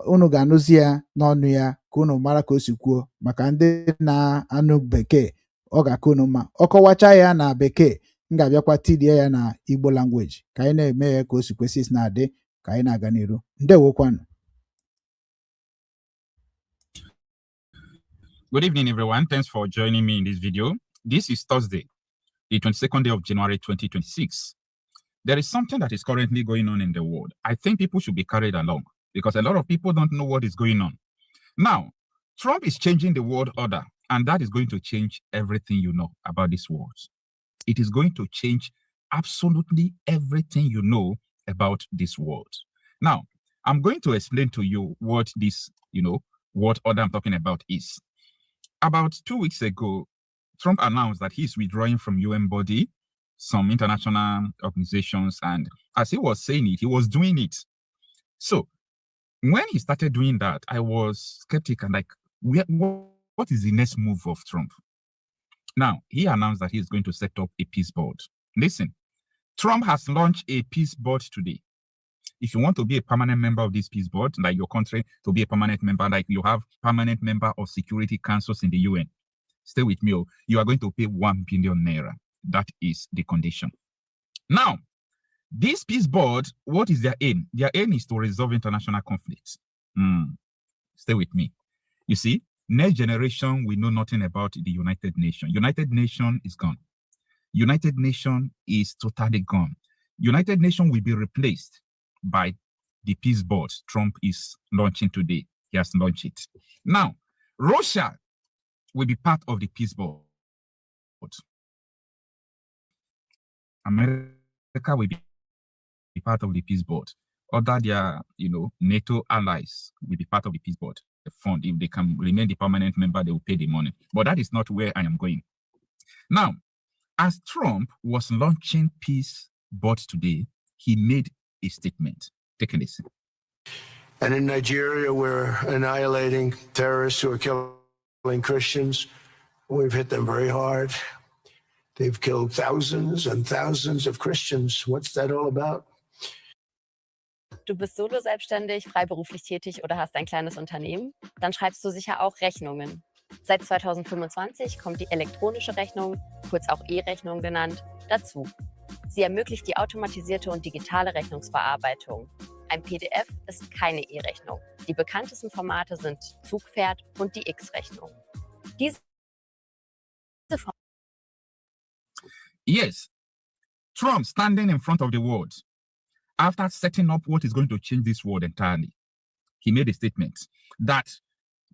unu ga-anụzi ya n'ọnụ ya ka unu mara ka o si kwuo. Maka ndị na-anụ bekee ọ ga-aka unu mma, ọ kọwacha ya na bekee, m ga-abịakwa tidie ya na Igbo language ka anyị na-eme ya ka o si kwesị isi na-adị ka anyị na-aga n'iru. Ndewokwanụ. Good evening, everyone. Thanks for joining me in this video. This is Thursday, the 22nd day of January 2026. There is something that is currently going on in the world. I think people should be carried along because a lot of people don't know what is going on. Now, Trump is changing the world order, and that is going to change everything you know about this world. It is going to change absolutely everything you know about this world. Now, I'm going to explain to you what this, world order I'm talking about is. About 2 weeks ago, Trump announced that he's withdrawing from UN body, some international organizations, and as he was saying it, he was doing it. So when he started doing that, I was skeptical, like, what is the next move of Trump? Now, he announced that he's going to set up a peace board. Listen, Trump has launched a peace board today. If you want to be a permanent member of this peace board, like your country to be a permanent member, like you have permanent member of security councils in the UN, stay with me, you are going to pay 1 billion naira. That is the condition. Now, this peace board, what is their aim? Their aim is to resolve international conflicts. Stay with me. You see, next generation, we know nothing about the United Nations. United Nations is gone. United Nations is totally gone. United Nations will be replaced by the peace board Trump is launching today. He has launched it. Now, Russia will be part of the peace board. America will be part of the peace board. Other their, NATO allies will be part of the peace board. The fund, if they can remain the permanent member, they will pay the money. But that is not where I am going. Now, as Trump was launching peace board today, he made a statement. Take a listen. And in Nigeria, we're annihilating terrorists who are killing Christians. We've hit them very hard. They've killed thousands and thousands of Christians. What's that all about? Du bist solo selbstständig, freiberuflich tätig oder hast ein kleines Unternehmen? Dann schreibst du sicher auch Rechnungen. Seit 2025 kommt die elektronische Rechnung, kurz auch E-Rechnung genannt, dazu. Sie ermöglicht die automatisierte und digitale Rechnungsverarbeitung. Ein PDF ist keine E-Rechnung. Die bekanntesten Formate sind Zugpferd und die X-Rechnung. Yes, Trump standing in front of the world after setting up what is going to change this world entirely. He made a statement that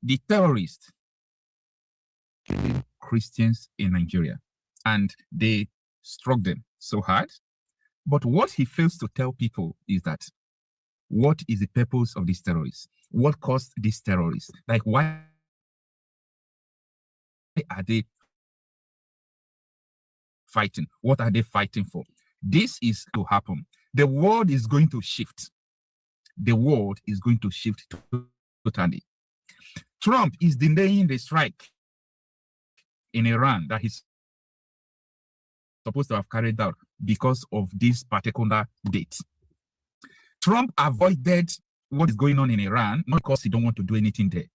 the terrorists killed Christians in Nigeria and they struck them so hard. But what he fails to tell people is that what is the purpose of these terrorists? What caused these terrorists? Like, why are they fighting? What are they fighting for? This is to happen. The world is going to shift. The world is going to shift totally. Trump is delaying the strike in Iran that he's supposed to have carried out because of this particular date. Trump avoided what is going on in Iran, not because he don't want to do anything there,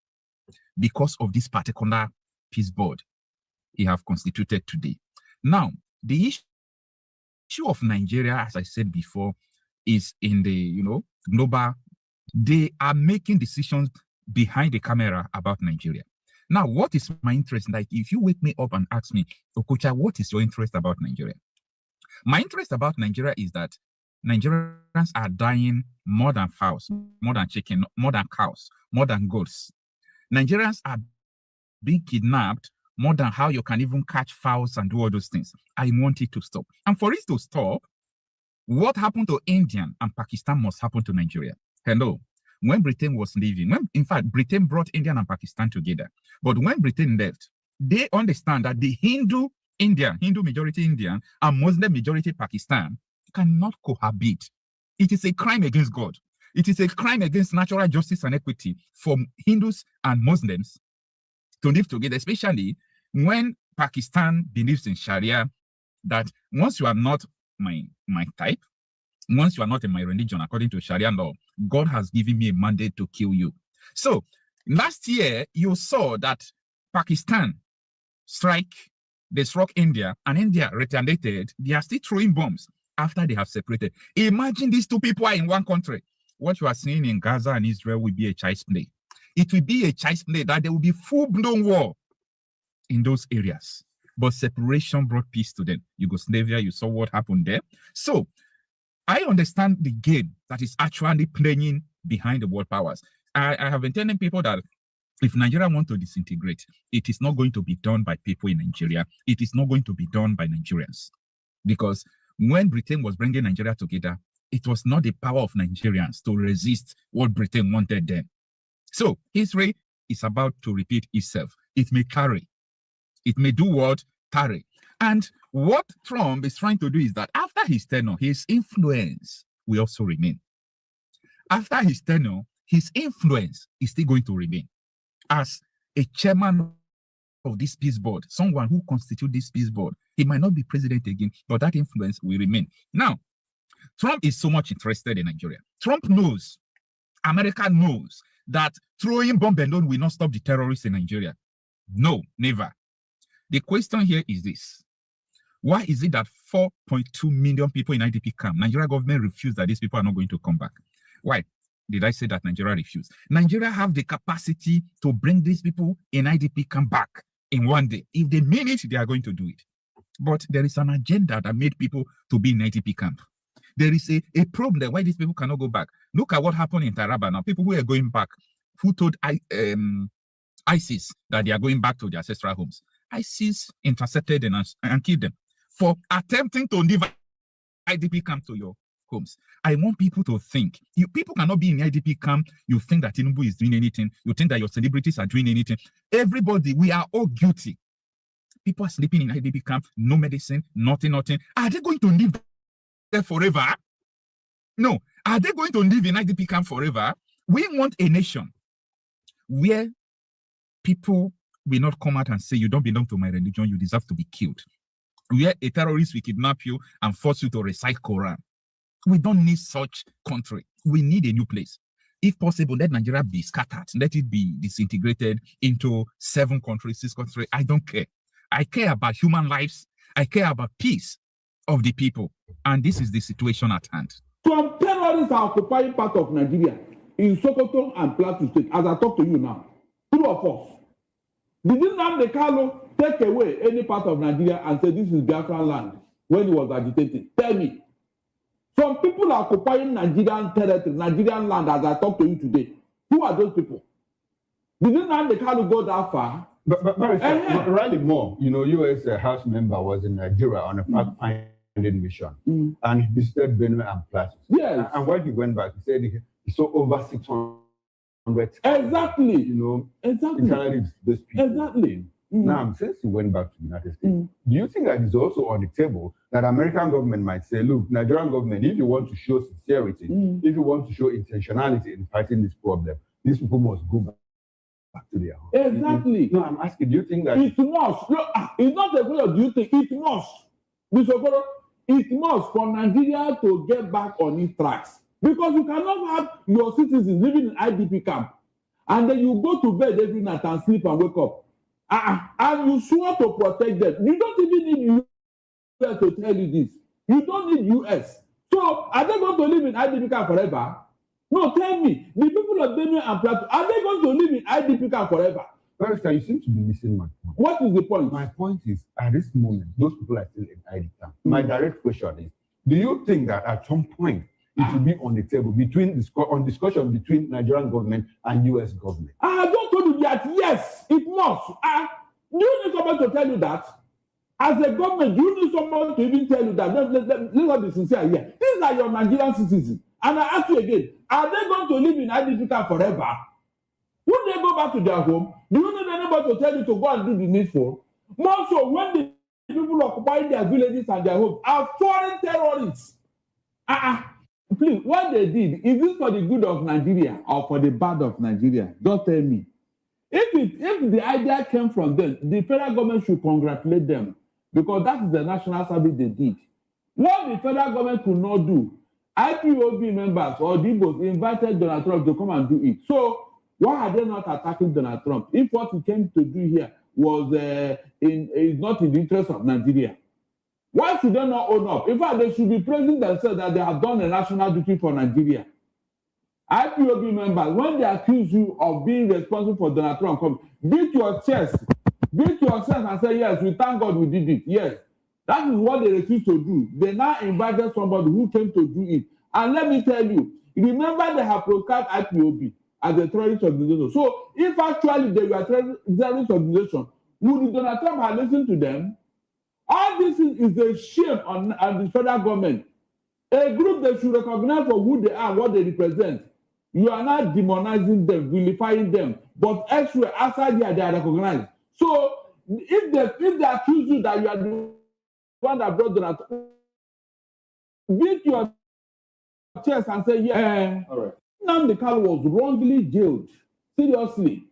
because of this particular peace board he have constituted today. Now, the issue of Nigeria, as I said before, is in the global. They are making decisions behind the camera about Nigeria. Now, what is my interest? Like, if you wake me up and ask me, Okocha, what is your interest about Nigeria? My interest about Nigeria is that Nigerians are dying more than fowls, more than chicken, more than cows, more than goats. Nigerians are being kidnapped more than how you can even catch fowls and do all those things. I want it to stop. And for it to stop, what happened to India and Pakistan must happen to Nigeria. Hello. When Britain was leaving, in fact, Britain brought India and Pakistan together. But when Britain left, they understand that the Hindu majority Indian, and Muslim majority Pakistan cannot cohabit. It is a crime against God. It is a crime against natural justice and equity for Hindus and Muslims to live together, especially when Pakistan believes in Sharia, that once you are not my type, once you are not in my religion, according to Sharia law, God has given me a mandate to kill you. So last year, you saw that Pakistan they struck India, and India retaliated. They are still throwing bombs after they have separated. Imagine these two people are in one country. What you are seeing in Gaza and Israel will be a child's play. It will be a child's play that there will be full-blown war in those areas. But separation brought peace to them. Yugoslavia, you saw what happened there. So I understand the game that is actually playing behind the world powers. I have been telling people that if Nigeria wants to disintegrate, it is not going to be done by people in Nigeria. It is not going to be done by Nigerians. Because when Britain was bringing Nigeria together, it was not the power of Nigerians to resist what Britain wanted then. So history is about to repeat itself. It may carry. It may do what? Tarry. And what Trump is trying to do is that after his tenure, his influence will also remain. After his tenure, his influence is still going to remain. As a chairman of this peace board, someone who constitutes this peace board, he might not be president again, but that influence will remain. Now, Trump is so much interested in Nigeria. Trump knows, America knows, that throwing bomb alone will not stop the terrorists in Nigeria. No, never. The question here is this. Why is it that 4.2 million people in IDP camp, Nigeria government refused that these people are not going to come back? Why? did I say that Nigeria refused? Nigeria have the capacity to bring these people in IDP camp back in one day. If they mean it, they are going to do it. But there is an agenda that made people to be in IDP camp. There is a problem that why these people cannot go back. Look at what happened in Taraba now. People who are going back, who told ISIS that they are going back to their ancestral homes. ISIS intercepted them and killed them for attempting to leave IDP camp to your homes. I want people to think. People cannot be in IDP camp. You think that Tinubu is doing anything. You think that your celebrities are doing anything. Everybody, we are all guilty. People are sleeping in IDP camp, no medicine, nothing. Are they going to live there forever? No. Are they going to live in IDP camp forever? We want a nation where people will not come out and say, you don't belong to my religion, you deserve to be killed. Where a terrorist will kidnap you and force you to recite Quran. We don't need such country. We need a new place. If possible, let Nigeria be scattered. Let it be disintegrated into 7 countries, 6 countries. I don't care. I care about human lives. I care about peace of the people. And this is the situation at hand. Some terrorists are occupying part of Nigeria in Sokoto and Plateau State. As I talk to you now, 2 of us. Did Nnamdi Kanu take away any part of Nigeria and say this is Biafran land when he was agitating? Tell me. Some people are occupying Nigerian territory, Nigerian land as I talk to you today. Who are those people? Did Nnamdi Kanu go that far? But Riley Moore, U.S. House member, was in Nigeria on a fact-finding mission, and he visited Benue and Plateau. Yes. And when he went back, he said he saw over 600. Exactly. Exactly. Those people. Exactly. Now, since he went back to the United States, do you think that it's also on the table that American government might say, look, Nigerian government, if you want to show sincerity, if you want to show intentionality in fighting this problem, these people must go back to their home. Exactly. No, I'm asking, do you think that it must? No, it's not a question. Do you think it must? It must for Nigeria to get back on its tracks. Because you cannot have your citizens living in IDP camp and then you go to bed every night and sleep and wake up. And you swore to protect them. You don't even need US to tell you this. You don't need US. So are they going to live in IDP camp forever? No, tell me. The people of Benue and Plateau, are they going to live in IDP camp forever? Barrister, you seem to be missing my point. What is the point? My point is, at this moment, those people are still in IDP camp. My direct question is, do you think that at some point it will be on the table on discussion between Nigerian government and US government? I don't told you that, yes, it must. Do you need someone to tell you that? As a government, do you need someone to even tell you that? Let's be sincere here. These are your Nigerian citizens. And I ask you again, are they going to live in IDP camp forever? Would they go back to their home? Do you need anybody to tell you to go and do the needful? More so, when the people occupying their villages and their homes are foreign terrorists. Please, what they did, is this for the good of Nigeria or for the bad of Nigeria? Just tell me. If the idea came from them, the federal government should congratulate them because that is the national service they did. What the federal government could not do, IPOB members or the Igbos invited Donald Trump to come and do it. So why are they not attacking Donald Trump? If what he came to do here was is not in the interest of Nigeria, why should they not own up? In fact, they should be praising themselves that they have done a national duty for Nigeria. IPOB members, when they accuse you of being responsible for Donald Trump, beat your chest and say, yes, we thank God we did it. Yes, that is what they refuse to do. They now invited somebody who came to do it. And let me tell you, remember they have proscribed IPOB as a terrorist organization. So if actually they were terrorist organization, would Donald Trump have listened to them? All this is a shame on the federal government. A group they should recognize for who they are, what they represent. You are not demonizing them, vilifying them. But elsewhere, outside here, they are recognized. So if they accuse you that you are the one that brought Donald Trump, beat your chest and say, yeah. All right. Nnamdi Kanu was wrongly jailed. Seriously.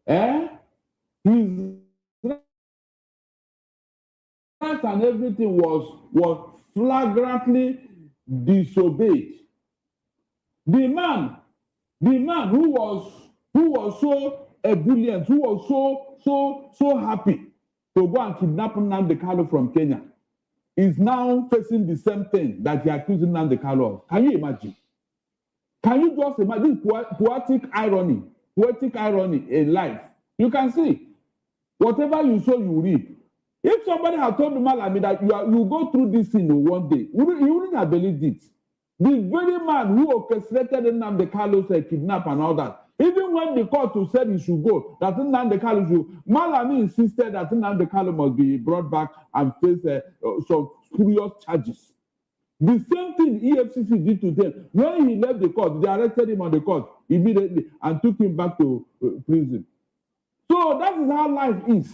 His rights and everything was flagrantly disobeyed. The man who was so ebullient, who was so happy to go and kidnap Nnamdi Kanu from Kenya, is now facing the same thing that he accused Nnamdi Kanu of. Can you imagine? Can you just imagine poetic irony in life? You can see whatever you sow, you reap. If somebody had told Malami that you go through this thing one day, he wouldn't have believed it. The very man who orchestrated Nnamdi Kalu's kidnap and all that, even when the court said he should go, that Nnamdi Kalu should, Malami insisted that Nnamdi Kalu must be brought back and face some spurious charges. The same thing EFCC did to them. When he left the court, they arrested him on the court immediately and took him back to prison. So that is how life is.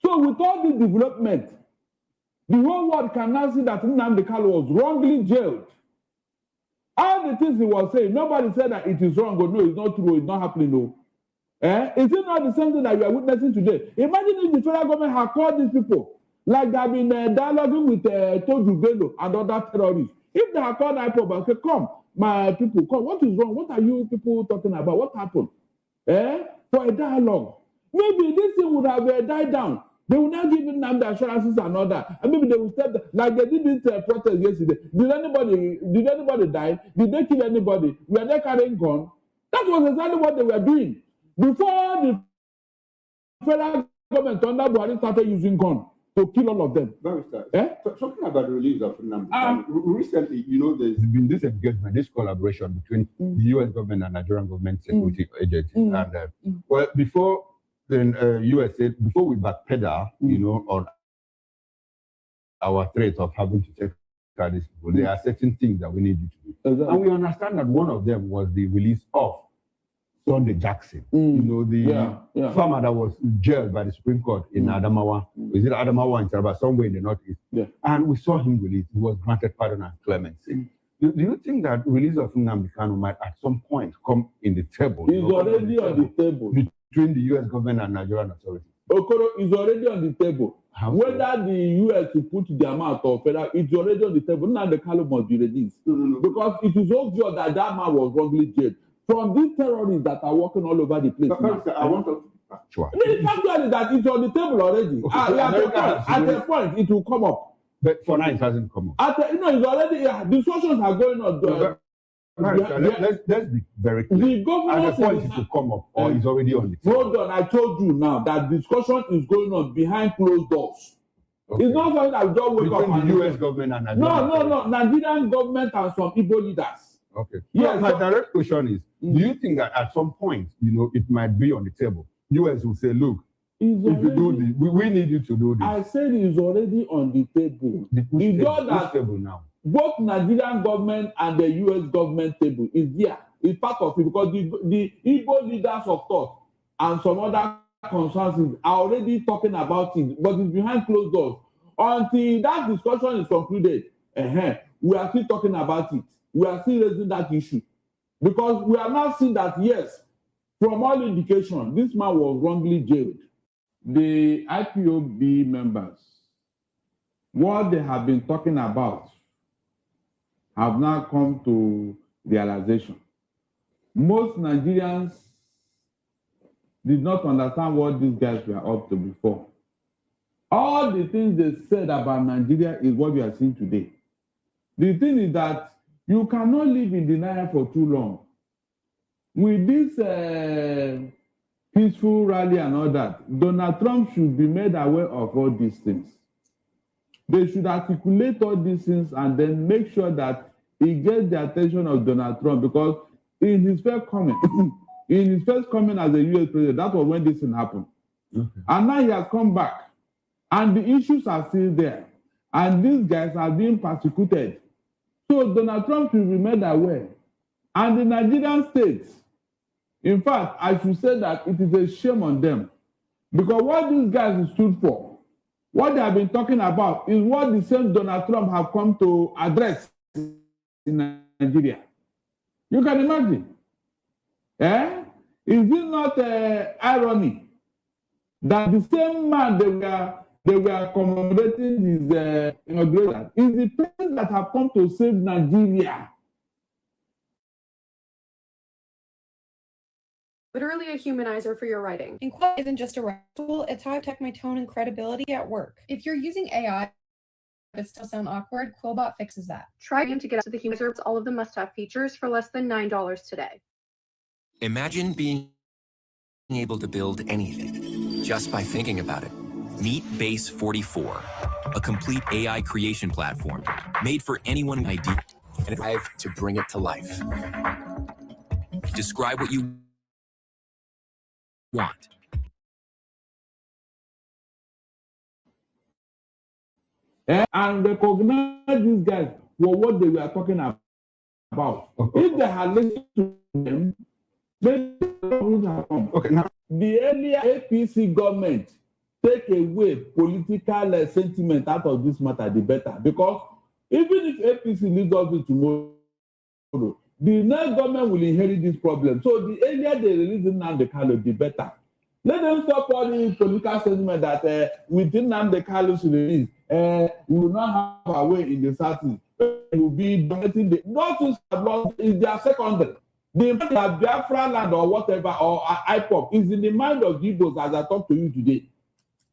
So with all this development, the whole world can now see that Nnamdi Kalu was wrongly jailed. All the things he was saying, nobody said that it is wrong or no, it's not true, it's not happening, no. Is it not the same thing that you are witnessing today? Imagine if the federal government had called these people, like they have been dialoguing with Toju Bello and other terrorists. If they had called IPOB and said, come, my people, come, what is wrong? What are you people talking about? What happened? For a dialogue. Maybe this thing would have died down. They will not give them the assurances and all that. And maybe they will step like they did this protest yesterday. Did anybody die? Did they kill anybody? Were they carrying guns? That was exactly what they were doing. Before the federal government under Buhari started using guns to kill all of them. Talking about the release of Nnamdi, recently, there's been this engagement, this collaboration between the U.S. government and Nigerian government security agencies. And well, before U.S. said, before we backpedal, on our threat of having to take care of these people, there are certain things that we need you to do. Exactly. And we understand that one of them was the release of Sunday Jackson, the farmer that was jailed by the Supreme Court in Adamawa. Is it Adamawa in Taraba, somewhere in the northeast? Yeah. And we saw him released. He was granted pardon and clemency. Do you think that release of Nnamdi Kanu might at some point come in the table? He's already on the table. Between the U.S. government and Nigerian authorities. Okoro is already on the table. Whether the U.S. will put the amount of federal, it's already on the table. Now the Kalu must be released. No. Because it is obvious that that man was wrongly jailed. From these terrorists that are working all over the place. I want to factual. The fact is that it's on the table already. Okay, at a point, it will come up. But for now, it hasn't come up. It's already, discussions are going on. Let's be very clear. The government at the point it will come up, or it's already on the table. Hold on, I told you now that discussion is going on behind closed doors. Okay. It's not something that we just wake up and the U.S. government and Nigerian. No. Nigerian government and some Igbo leaders. Okay. Yes. My direct question is: do you think that at some point, it might be on the table? U.S. will say, "Look, if you do this, we need you to do this." I said it's already on the table. The table now. Both Nigerian government and the U.S. government table is there. It's part of it because the Igbo leaders of thought and some other concerns are already talking about it, but it's behind closed doors. Until that discussion is concluded, we are still talking about it. We are still raising that issue. Because we are now seeing that, yes, from all indication, this man was wrongly jailed. The IPOB members, what they have been talking about, have now come to realization. Most Nigerians did not understand what these guys were up to before. All the things they said about Nigeria is what we are seeing today. The thing is that you cannot live in denial for too long. With this peaceful rally and all that, Donald Trump should be made aware of all these things. They should articulate all these things and then make sure that he gets the attention of Donald Trump, because in his first comment, as a U.S. president, that was when this thing happened. Okay. And now he has come back, and the issues are still there, and these guys are being persecuted. So Donald Trump should be made aware. And the Nigerian states, in fact, I should say that it is a shame on them, because what these guys stood for, what they have been talking about, is what the same Donald Trump have come to address in Nigeria. You can imagine. Is it not irony that the same man they were accommodating his inauguration is the person that have come to save Nigeria? Literally a humanizer for your writing. And quality isn't just a tool, it's how I protect my tone and credibility at work. If you're using AI but still sound awkward, Quillbot fixes that. Try to get up to the human reserves all of the must-have features for less than $9 today. Imagine being able to build anything just by thinking about it. Meet Base 44, a complete AI creation platform made for anyone with an idea and a drive to bring it to life. Describe what you want. And recognize these guys for what they were talking about. If they had listened to them, they would have come. Okay, now the earlier APC government take away political sentiment out of this matter, the better. Because even if APC leaves office tomorrow, the next government will inherit this problem. So the earlier they release Nnamdi Kanu, the better. Let them stop all the political sentiment that within Nnamdi Kanu's release, we will not have our way in the Southeast. We will be donating the notice is their secondary. The Biafra land or whatever, or IPOP, is in the mind of the Igbos as I talk to you today.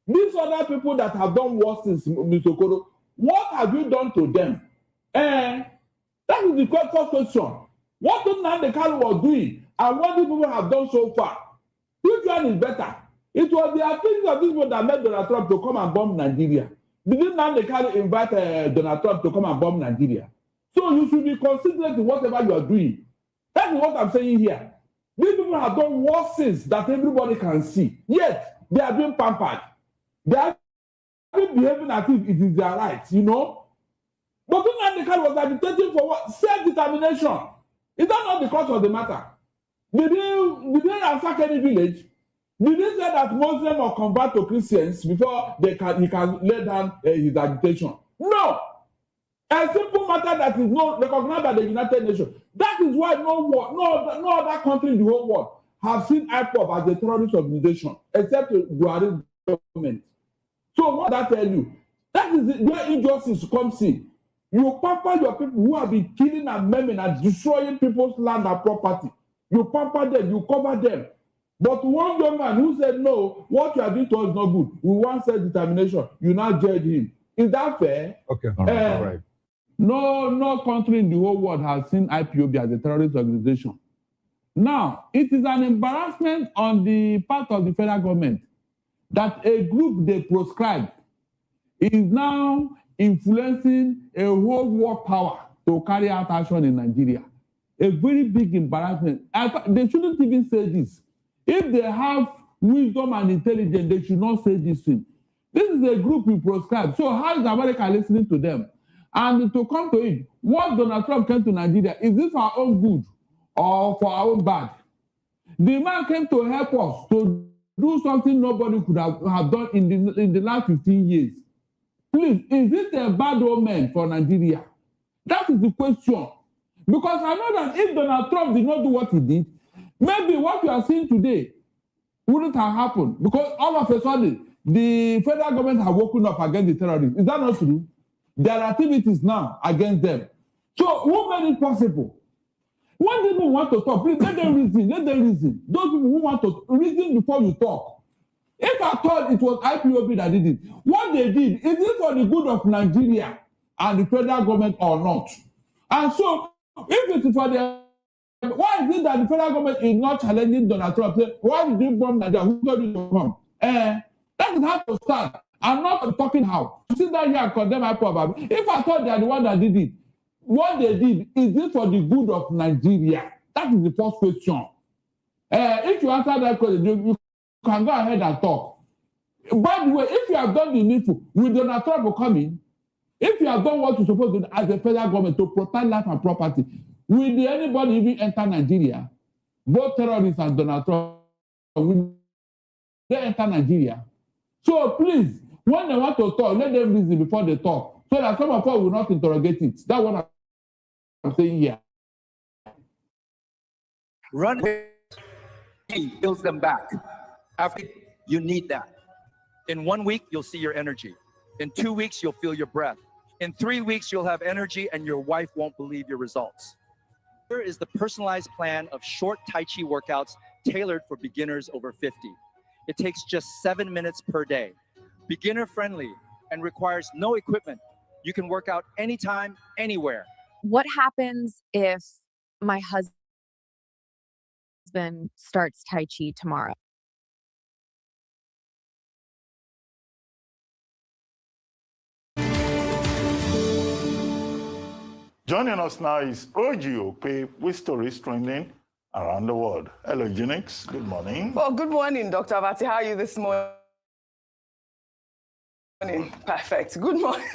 These other people that have done worse since Mr. Koro, what have you done to them? That is the first question. What Nnamdi Kanu was doing and what these people have done so far, which one is better? It was the activities of these people that made Donald Trump to come and bomb Nigeria. Didn't Nnamdi Kanu invite Donald Trump to come and bomb Nigeria? So you should be considerate in whatever you are doing. That is what I'm saying here. These people have done worse things that everybody can see. Yet, they are being pampered. They are behaving as if it is their right, you know? But Nnamdi Kanu was agitating for what? Self-determination. Is that not the cause of the matter? Did they attack any village? Did they say that Muslims will convert to Christians before he can lay down his agitation? No! A simple matter that is not recognized by the United Nations. That is why no other country in the whole world have seen IPOP as a terrorist organization, except the Buhari government. So what does that tell you? That is where injustice comes in. You pamper your people who have been killing and maiming and destroying people's land and property. You pamper them, you cover them. But one young man who said, no, what you are doing to us is not good. We want self-determination. You now judge him. Is that fair? Okay, all right. No country in the whole world has seen IPOB as a terrorist organization. Now, it is an embarrassment on the part of the federal government that a group they proscribed is now influencing a whole world power to carry out action in Nigeria. A very big embarrassment. They shouldn't even say this. If they have wisdom and intelligence, they should not say this thing. This is a group we proscribe. So how is America listening to them? And to come to it, what Donald Trump came to Nigeria, is this for our own good or for our own bad? The man came to help us to do something nobody could have done in the last 15 years. Please, is this a bad omen for Nigeria? That is the question. Because I know that if Donald Trump did not do what he did, maybe what you are seeing today wouldn't have happened. Because all of a sudden, the federal government have woken up against the terrorists. Is that not true? There are activities now against them. So who made it possible? When people want to talk, please let them reason. Let them reason. Those people who want to reason before you talk. If I thought it was IPOB that did it, what they did, is it for the good of Nigeria and the federal government or not? And so, if it is for the... Why is it that the federal government is not challenging Donald Trump? Say, why did you bomb Nigeria? Who told you to come? That is how to start. I'm not talking how. You sit down here and condemn IPOB. If I thought they are the one that did it, what they did, is it for the good of Nigeria? That is the first question. If you answer that question, you can go ahead and talk. By the way, if you have done the needful, will Donald Trump come in? If you have done what you're supposed to do as a federal government to protect life and property, will anybody even enter Nigeria? Both terrorists and Donald Trump, will they enter Nigeria? So please, when they want to talk, let them reason before they talk, so that some of us will not interrogate it. That's what I'm saying here. Run builds them back. After you need that. In 1 week, you'll see your energy. In 2 weeks, you'll feel your breath. In 3 weeks, you'll have energy and your wife won't believe your results. Here is the personalized plan of short Tai Chi workouts tailored for beginners over 50. It takes just 7 minutes per day. Beginner friendly and requires no equipment. You can work out anytime, anywhere. What happens if my husband starts Tai Chi tomorrow? Joining us now is Orie with stories trending around the world. Hello, Genix. Good morning. Well, good morning, Dr. Abati. How are you this morning? Perfect. Good morning.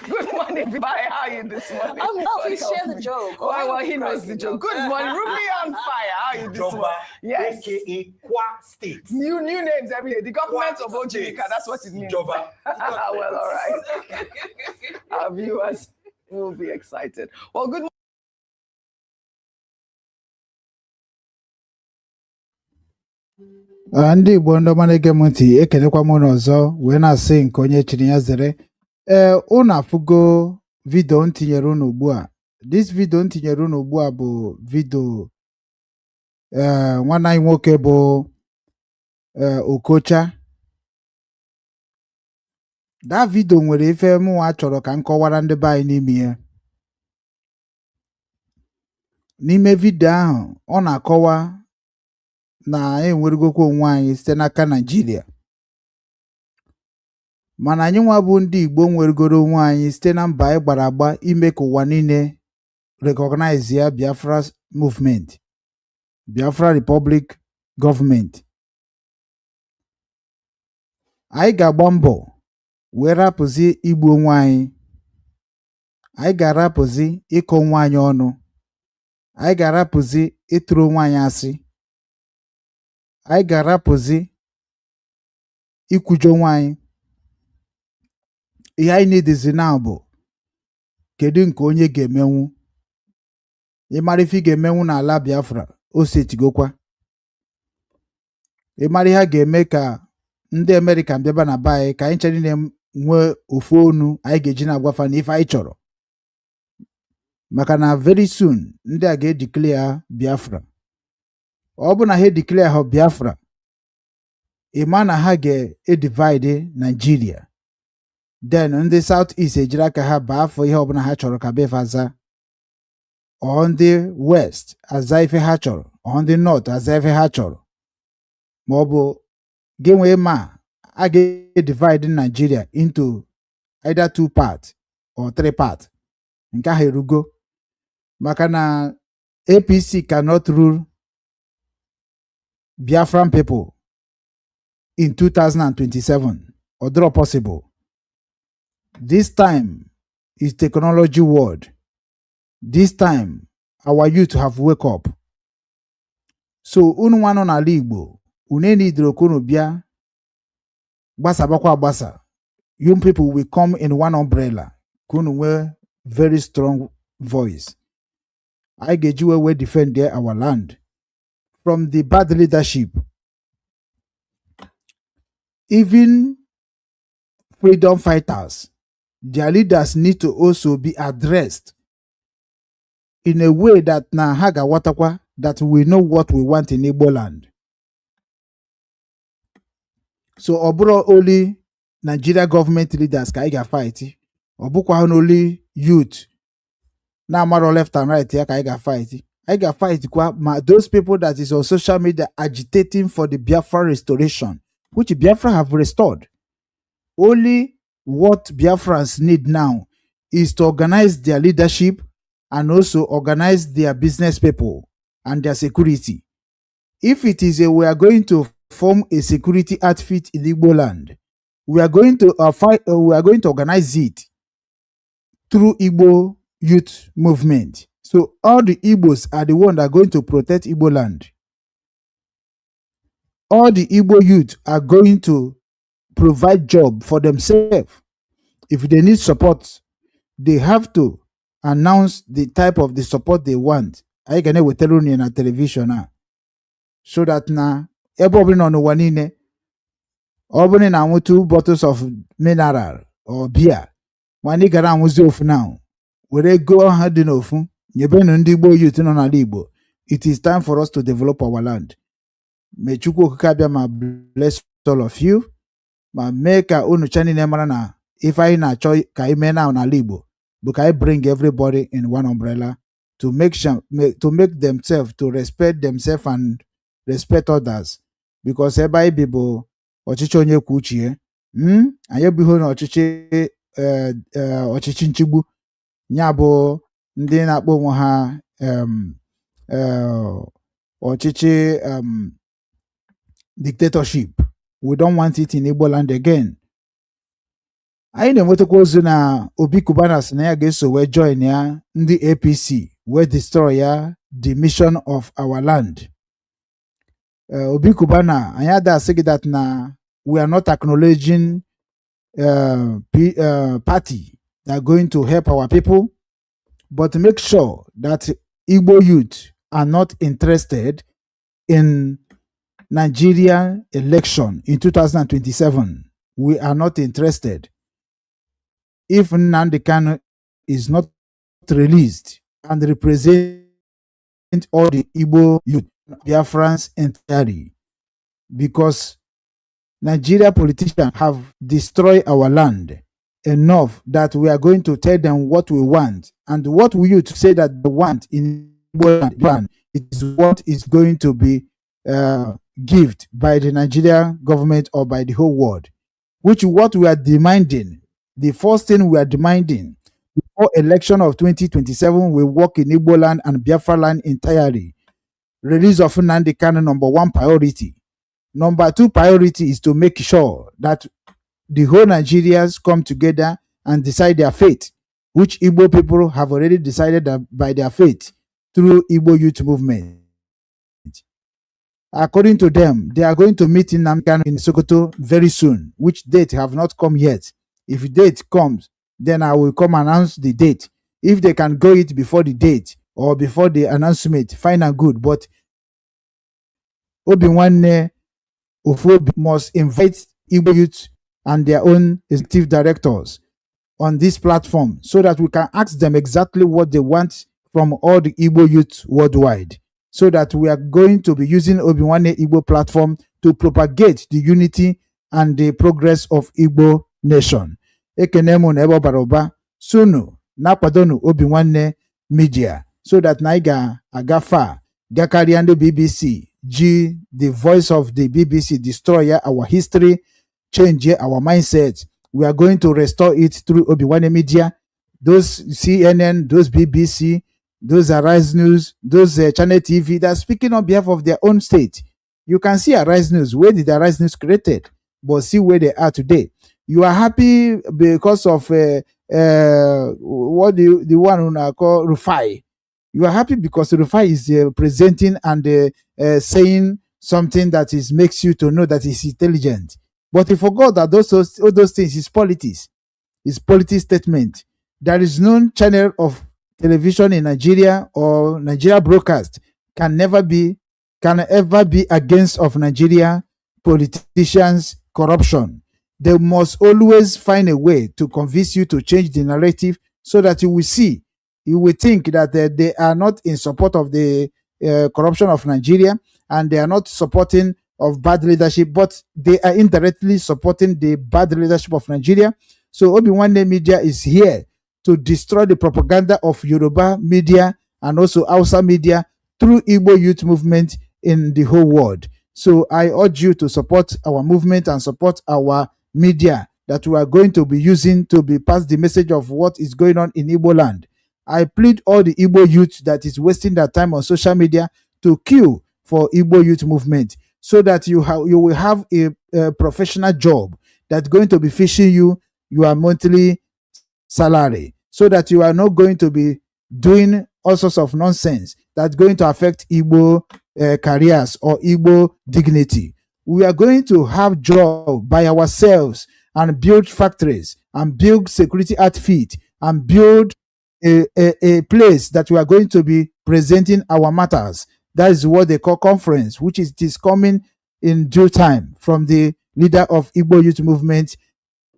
Good morning, everybody. How are you this morning? Please share the joke. Well, he knows the joke. Good morning. Ruby on fire. How are you this morning? Yes. AKA Kwa State. New names every day. The government of Ojibika, that's what it means. Well, all right. Our viewers will be excited. Well, good morning. Ndị Igbo ndị ọma na-ege m ntị ekelekwa m ọzọ wee na-asị nke onye chiri ya zere unu afụgo vidio m tinyere unu ugbu a. This video m tinyere unu ugbu a bụ vidio nwanne anyị nwoke bụ Okocha. Da vidio nwere ife mụnwa chọrọ ka m kọwara ndị be anyị n'ime ya. N'ime vidio ahụ ọ na-akọwa na enwerugokwa onwe anyị site n'aka Nigeria, mana anyị nwa bụ ndị Igbo nwerugoro onwe anyị site na mba anyị gbara agba ime ka ụwa niile recognize ya Biafra movement, Biafra Republic Government. Anyị ga-agba mbọ wee rapụzi igbu onwe anyị. Anyị ga-arapụzi ịkọ onwe anyị ọnụ. Anyị ga-arapụzi ịtụrụ onwe anyị asị. Anyị ga-arapụzi ikwujọ onwe anyị. Ihe anyị na-edizi na bụ kedu nke onye ga-emenwu. Ịmara ife ị ga-emenwu n'ala Biafra o setigokwa. Ịmara ihe a ga-eme ka ndị Amerịka bịaba na be anyị ka anyị chere na-enwe ofu onu anyị ga-eji na-agwafa na ife anyị chọrọ, maka na very soon ndị a ga-edeclare Biafra. Ọ bụ na ha declare ha Biafra, ịma na ha ga-edivide Nigeria. Then ndị South East ejiri aka ha baa afọ ihe ọbụla ha chọrọ ka befe aza, ọ ndị West aza ife ha chọrọ, ọ ndị North aza ife ha chọrọ. Ma ọ bụ gị nwee ma a ga-edivide Nigeria into either 2 parts or 3 parts. Nke ahụ erugo, maka na APC cannot rule Biafran people in 2027. Or possible. This time is technology world. This time our youth have wake up. So unu wano na Igbo, uneni hidrokunu bia gbasabakwa gbasa. Young people will come in one umbrella. Kunu we very strong voice. I get you we defend our land from the bad leadership. Even freedom fighters, their leaders need to also be addressed in a way that na haga watakwa, that we know what we want in Igbo land. So obro only Nigeria government leaders ka iga fight, obukwa only youth na maro left and right ya ka iga fight. I got fight those people that is on social media agitating for the Biafra restoration, which Biafra have restored. Only what Biafrans need now is to organize their leadership and also organize their business people and their security. If it is we are going to form a security outfit in Igbo land, we are going to we are going to organize it through Igbo youth movement. So all the Igbos are the ones that are going to protect Igbo land. All the Igbo youth are going to provide job for themselves. If they need support, they have to announce the type of the support they want. I can we tell you on television now. So that now, everybody on the one in opening and 2 bottles of mineral or beer. One nigga around was off now. Where they go ahead enough. It is time for us to develop our land. May Chukwu Okike ma bless all of you. Ma make unu chani nemara na if I na choy ka ime na n'ala Igbo but I bring everybody in one umbrella to make themselves to respect themselves and respect others, because ebe people ọchịchị onye kwuo uche ya anyị bụ ihe na ọchịchị nchigbu ya bụ ndị na-akpọ onwe ha ọchịchị dictatorship. We don't want it in Igbo land again. Anyị na-enwetakwa ozu na Obi Kubana si na ya ga-eso wee join ya ndị APC wee destroy ya the mission of our land. Obi Kubana, anyị ada asị gị that na we are not acknowledging party that are going to help our people, but make sure that Igbo youth are not interested in Nigerian election in 2027. We are not interested. If Nnamdi Kanu is not released and represent all the Igbo youth, Biafrans entirely, because Nigeria politicians have destroyed our land enough that we are going to tell them what we want, and what we youth say that they want in Igbo land is what is going to be given by the Nigerian government or by the whole world, which what we are demanding. The first thing we are demanding before election of 2027, we work in Igbo land and Biafra land entirely. Release of Nnamdi Kanu, number one priority. Number two priority is to make sure that the whole Nigerians come together and decide their fate, which Igbo people have already decided by their fate through Igbo youth movement. According to them, they are going to meet in Nnamdi Kanu in Sokoto very soon, which date have not come yet. If date comes, then I will come announce the date. If they can go it before the date or before the announcement, fine and good. But Obinwannem must invite Igbo youth and their own executive directors on this platform so that we can ask them exactly what they want from all the Igbo youth worldwide. So that we are going to be using Obinwannem Igbo platform to propagate the unity and the progress of Igbo nation. Ekenemu na ebe baroba sunu na kwadonu Obinwannem media so that na iga agafa gakaria ndị BBC G, the voice of the BBC, destroy our history, change our mindset. We are going to restore it through Obinwannem media, those CNN, those BBC, those Arise News, those Channel TV that are speaking on behalf of their own state. You can see Arise News. Where did Arise News created? But see where they are today. You are happy because of what the one who call Rufai. You are happy because Rufai is presenting and saying something that is makes you to know that he's intelligent. But he forgot that all those things is politics. It's politics statement. There is no channel of television in Nigeria or Nigeria broadcast can ever be against of Nigeria politicians' corruption. They must always find a way to convince you to change the narrative so that you will see, you will think that they are not in support of the corruption of Nigeria and they are not supporting of bad leadership, but they are indirectly supporting the bad leadership of Nigeria. So Obinwannem media is here to destroy the propaganda of Yoruba media and also Hausa media through Igbo youth movement in the whole world. So I urge you to support our movement and support our media that we are going to be using to be pass the message of what is going on in Igbo land. I plead all the Igbo youth that is wasting their time on social media to queue for Igbo youth movement so that you will have a professional job that's going to be fishing you your monthly salary, so that you are not going to be doing all sorts of nonsense that's going to affect Igbo careers or Igbo dignity. We are going to have job by ourselves and build factories and build security outfit and build a place that we are going to be presenting our matters. That is what they call conference, which is coming in due time from the leader of Igbo Youth Movement,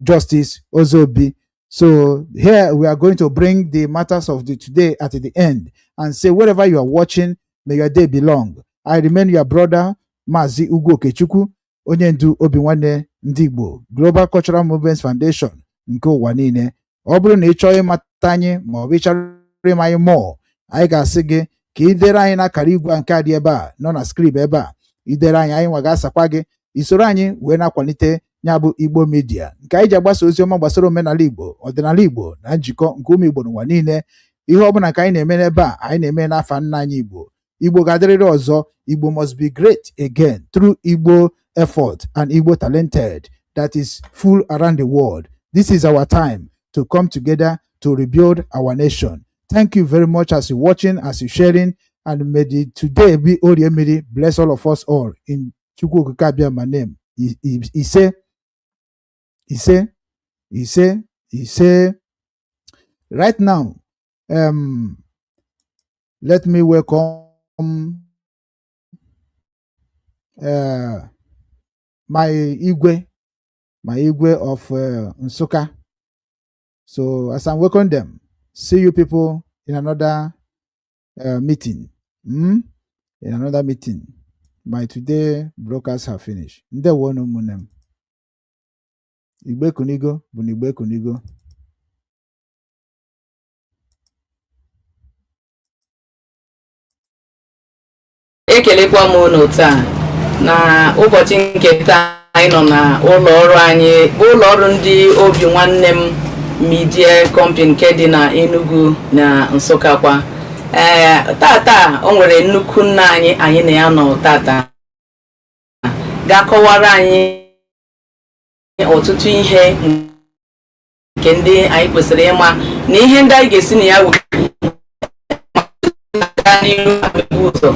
Justice Ozobi. So here we are going to bring the matters of the today at the end and say, wherever you are watching, may your day be long. I remain your brother, Mazi Ugo Kechukwu, onye ndu Obinwannem Ndi Igbo, Global Cultural Movements Foundation, nke ụwa niile. Ọ bụrụ na ị chọọ ịmata anyị ma ọ bụ ịchọrọ ịma anyị mmụọ, anyị ga-asị gị ka ị dere anyị n'akara igwe nke a dị ebe a nọ na skrip ebe a. Idere anyị nwa ga-asakwa gị isoro anyị wee na-akwalite ya bụ Igbo media nke anyị ji agbasa ozi ọma gbasara omenala Igbo, ọdịnala Igbo na njikọ nke ụmụ Igbo n'ụwa niile. Ihe ọbụla nke anyị na-eme n'ebe a anyị na-eme n'afa nna anyị Igbo. Igbo ga-adịrịrị ọzọ. Igbo must be great again through Igbo effort and Igbo talented that is full around the world. This is our time to come together to rebuild our nation. Thank you very much as you're watching, as you're sharing, and may today be Orie Mmiri bless all of us all in Chukwu Okike Abiama name. He say. Right now, let me welcome my Igwe of Nsukka. So as I welcome them, see you people in another meeting. In another meeting. My today broadcast have finished. Ndewo no munem. Igbe kunigo bụ n'Igbe kunigo. Ekelekwa m unu taa na ụbọchị nke taa anyị nọ na ụlọ ọrụ anyị bụ ụlọ ọrụ ndị Obinwannem Media Company nke dị na Enugu na Nsukka kwa. Tata o nwere nnukwu nna anyị na ya nọ tata ga-akọwara anyị ọtụtụ ihe nke ndị anyị kwesịrị ịma na ihe ndị anyị ga-esi na ya n'ihu ụzọ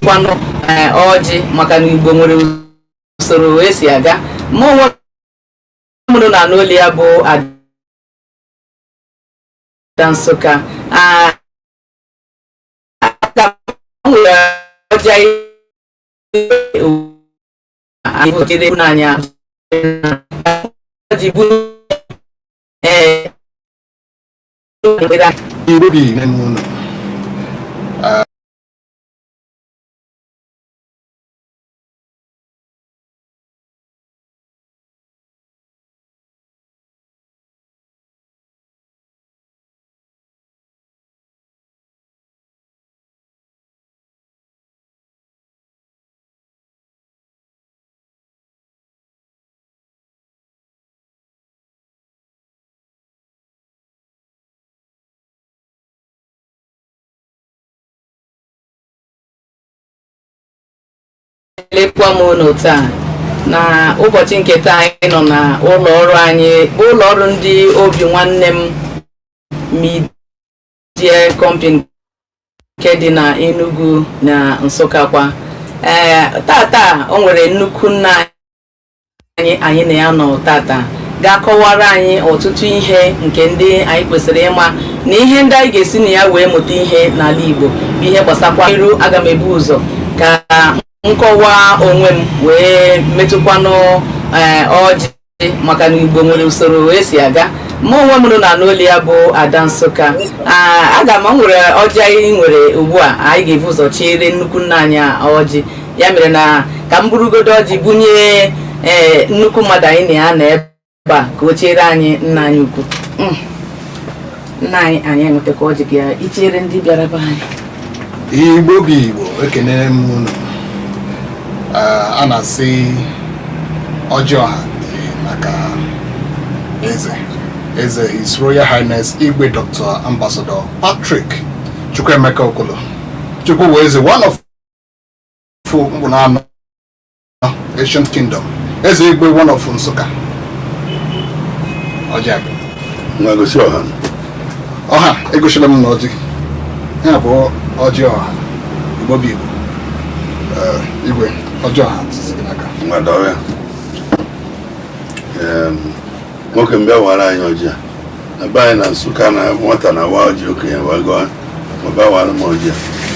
kwanụ ọjị maka na Igbo nwere usoro esi aga. Mụ mụrụ na n'olu ya bụ Ada Nsukka. Nwere ọjị anyị n'anya ji bụ lekwa m unu taa na ụbọchị nke taa anyị nọ na ụlọ ọrụ anyị bụ ụlọ ọrụ ndị Obinwannem Media Company nke dị na Enugu na Nsukka kwa. Tata o nwere nnukwu nna anyị na ya nọ tata ga-akọwara anyị ọtụtụ ihe nke ndị anyị kwesịrị ịma na ihe ndị anyị ga-esi na ya wee mụta ihe n'ala Igbo bụ ihe gbasakwa iru. Aga m ebu ụzọ ka nkọwa onwe m wee metụkwanụ ọjị maka na Igbo nwere usoro esi aga. Mụ onwe m na n'olu ya bụ Ada Nsukka. Aga m nwere ọjị anyị nwere ugbu a anyị ga-ebu ụzọ chere nnukwu nna anyị ọjị. Ya mere na ka m burugodo ọjị bunye nnukwu mmadụ anyị na ya na ebe a ka o chere anyị nna anyị ukwu. Nna anyị enwetakwa ọjị ka ichere ndị bịara be anyị. Igbo bụ Igbo, ekene m unu. A na-asị ọjị ọha dị maka eze His Royal Highness Igwe Dr. Ambassador Patrick Chukwuemeka Okolo Chukwu wee eze one of Mbunano Asian Kingdom, eze Igwe one of Nsukka. Ọjị agụ na-egosi ọha egosila m na ọjị ya bụ ọjị ọha. Igbo bụ Igbo. Igwe ọjị ọha nwoke mbịa wara anyị ọjị a na be anyị na Nsukka na nwata na wa ọjị okenye wagọọ ma bịa wara m ọjị a.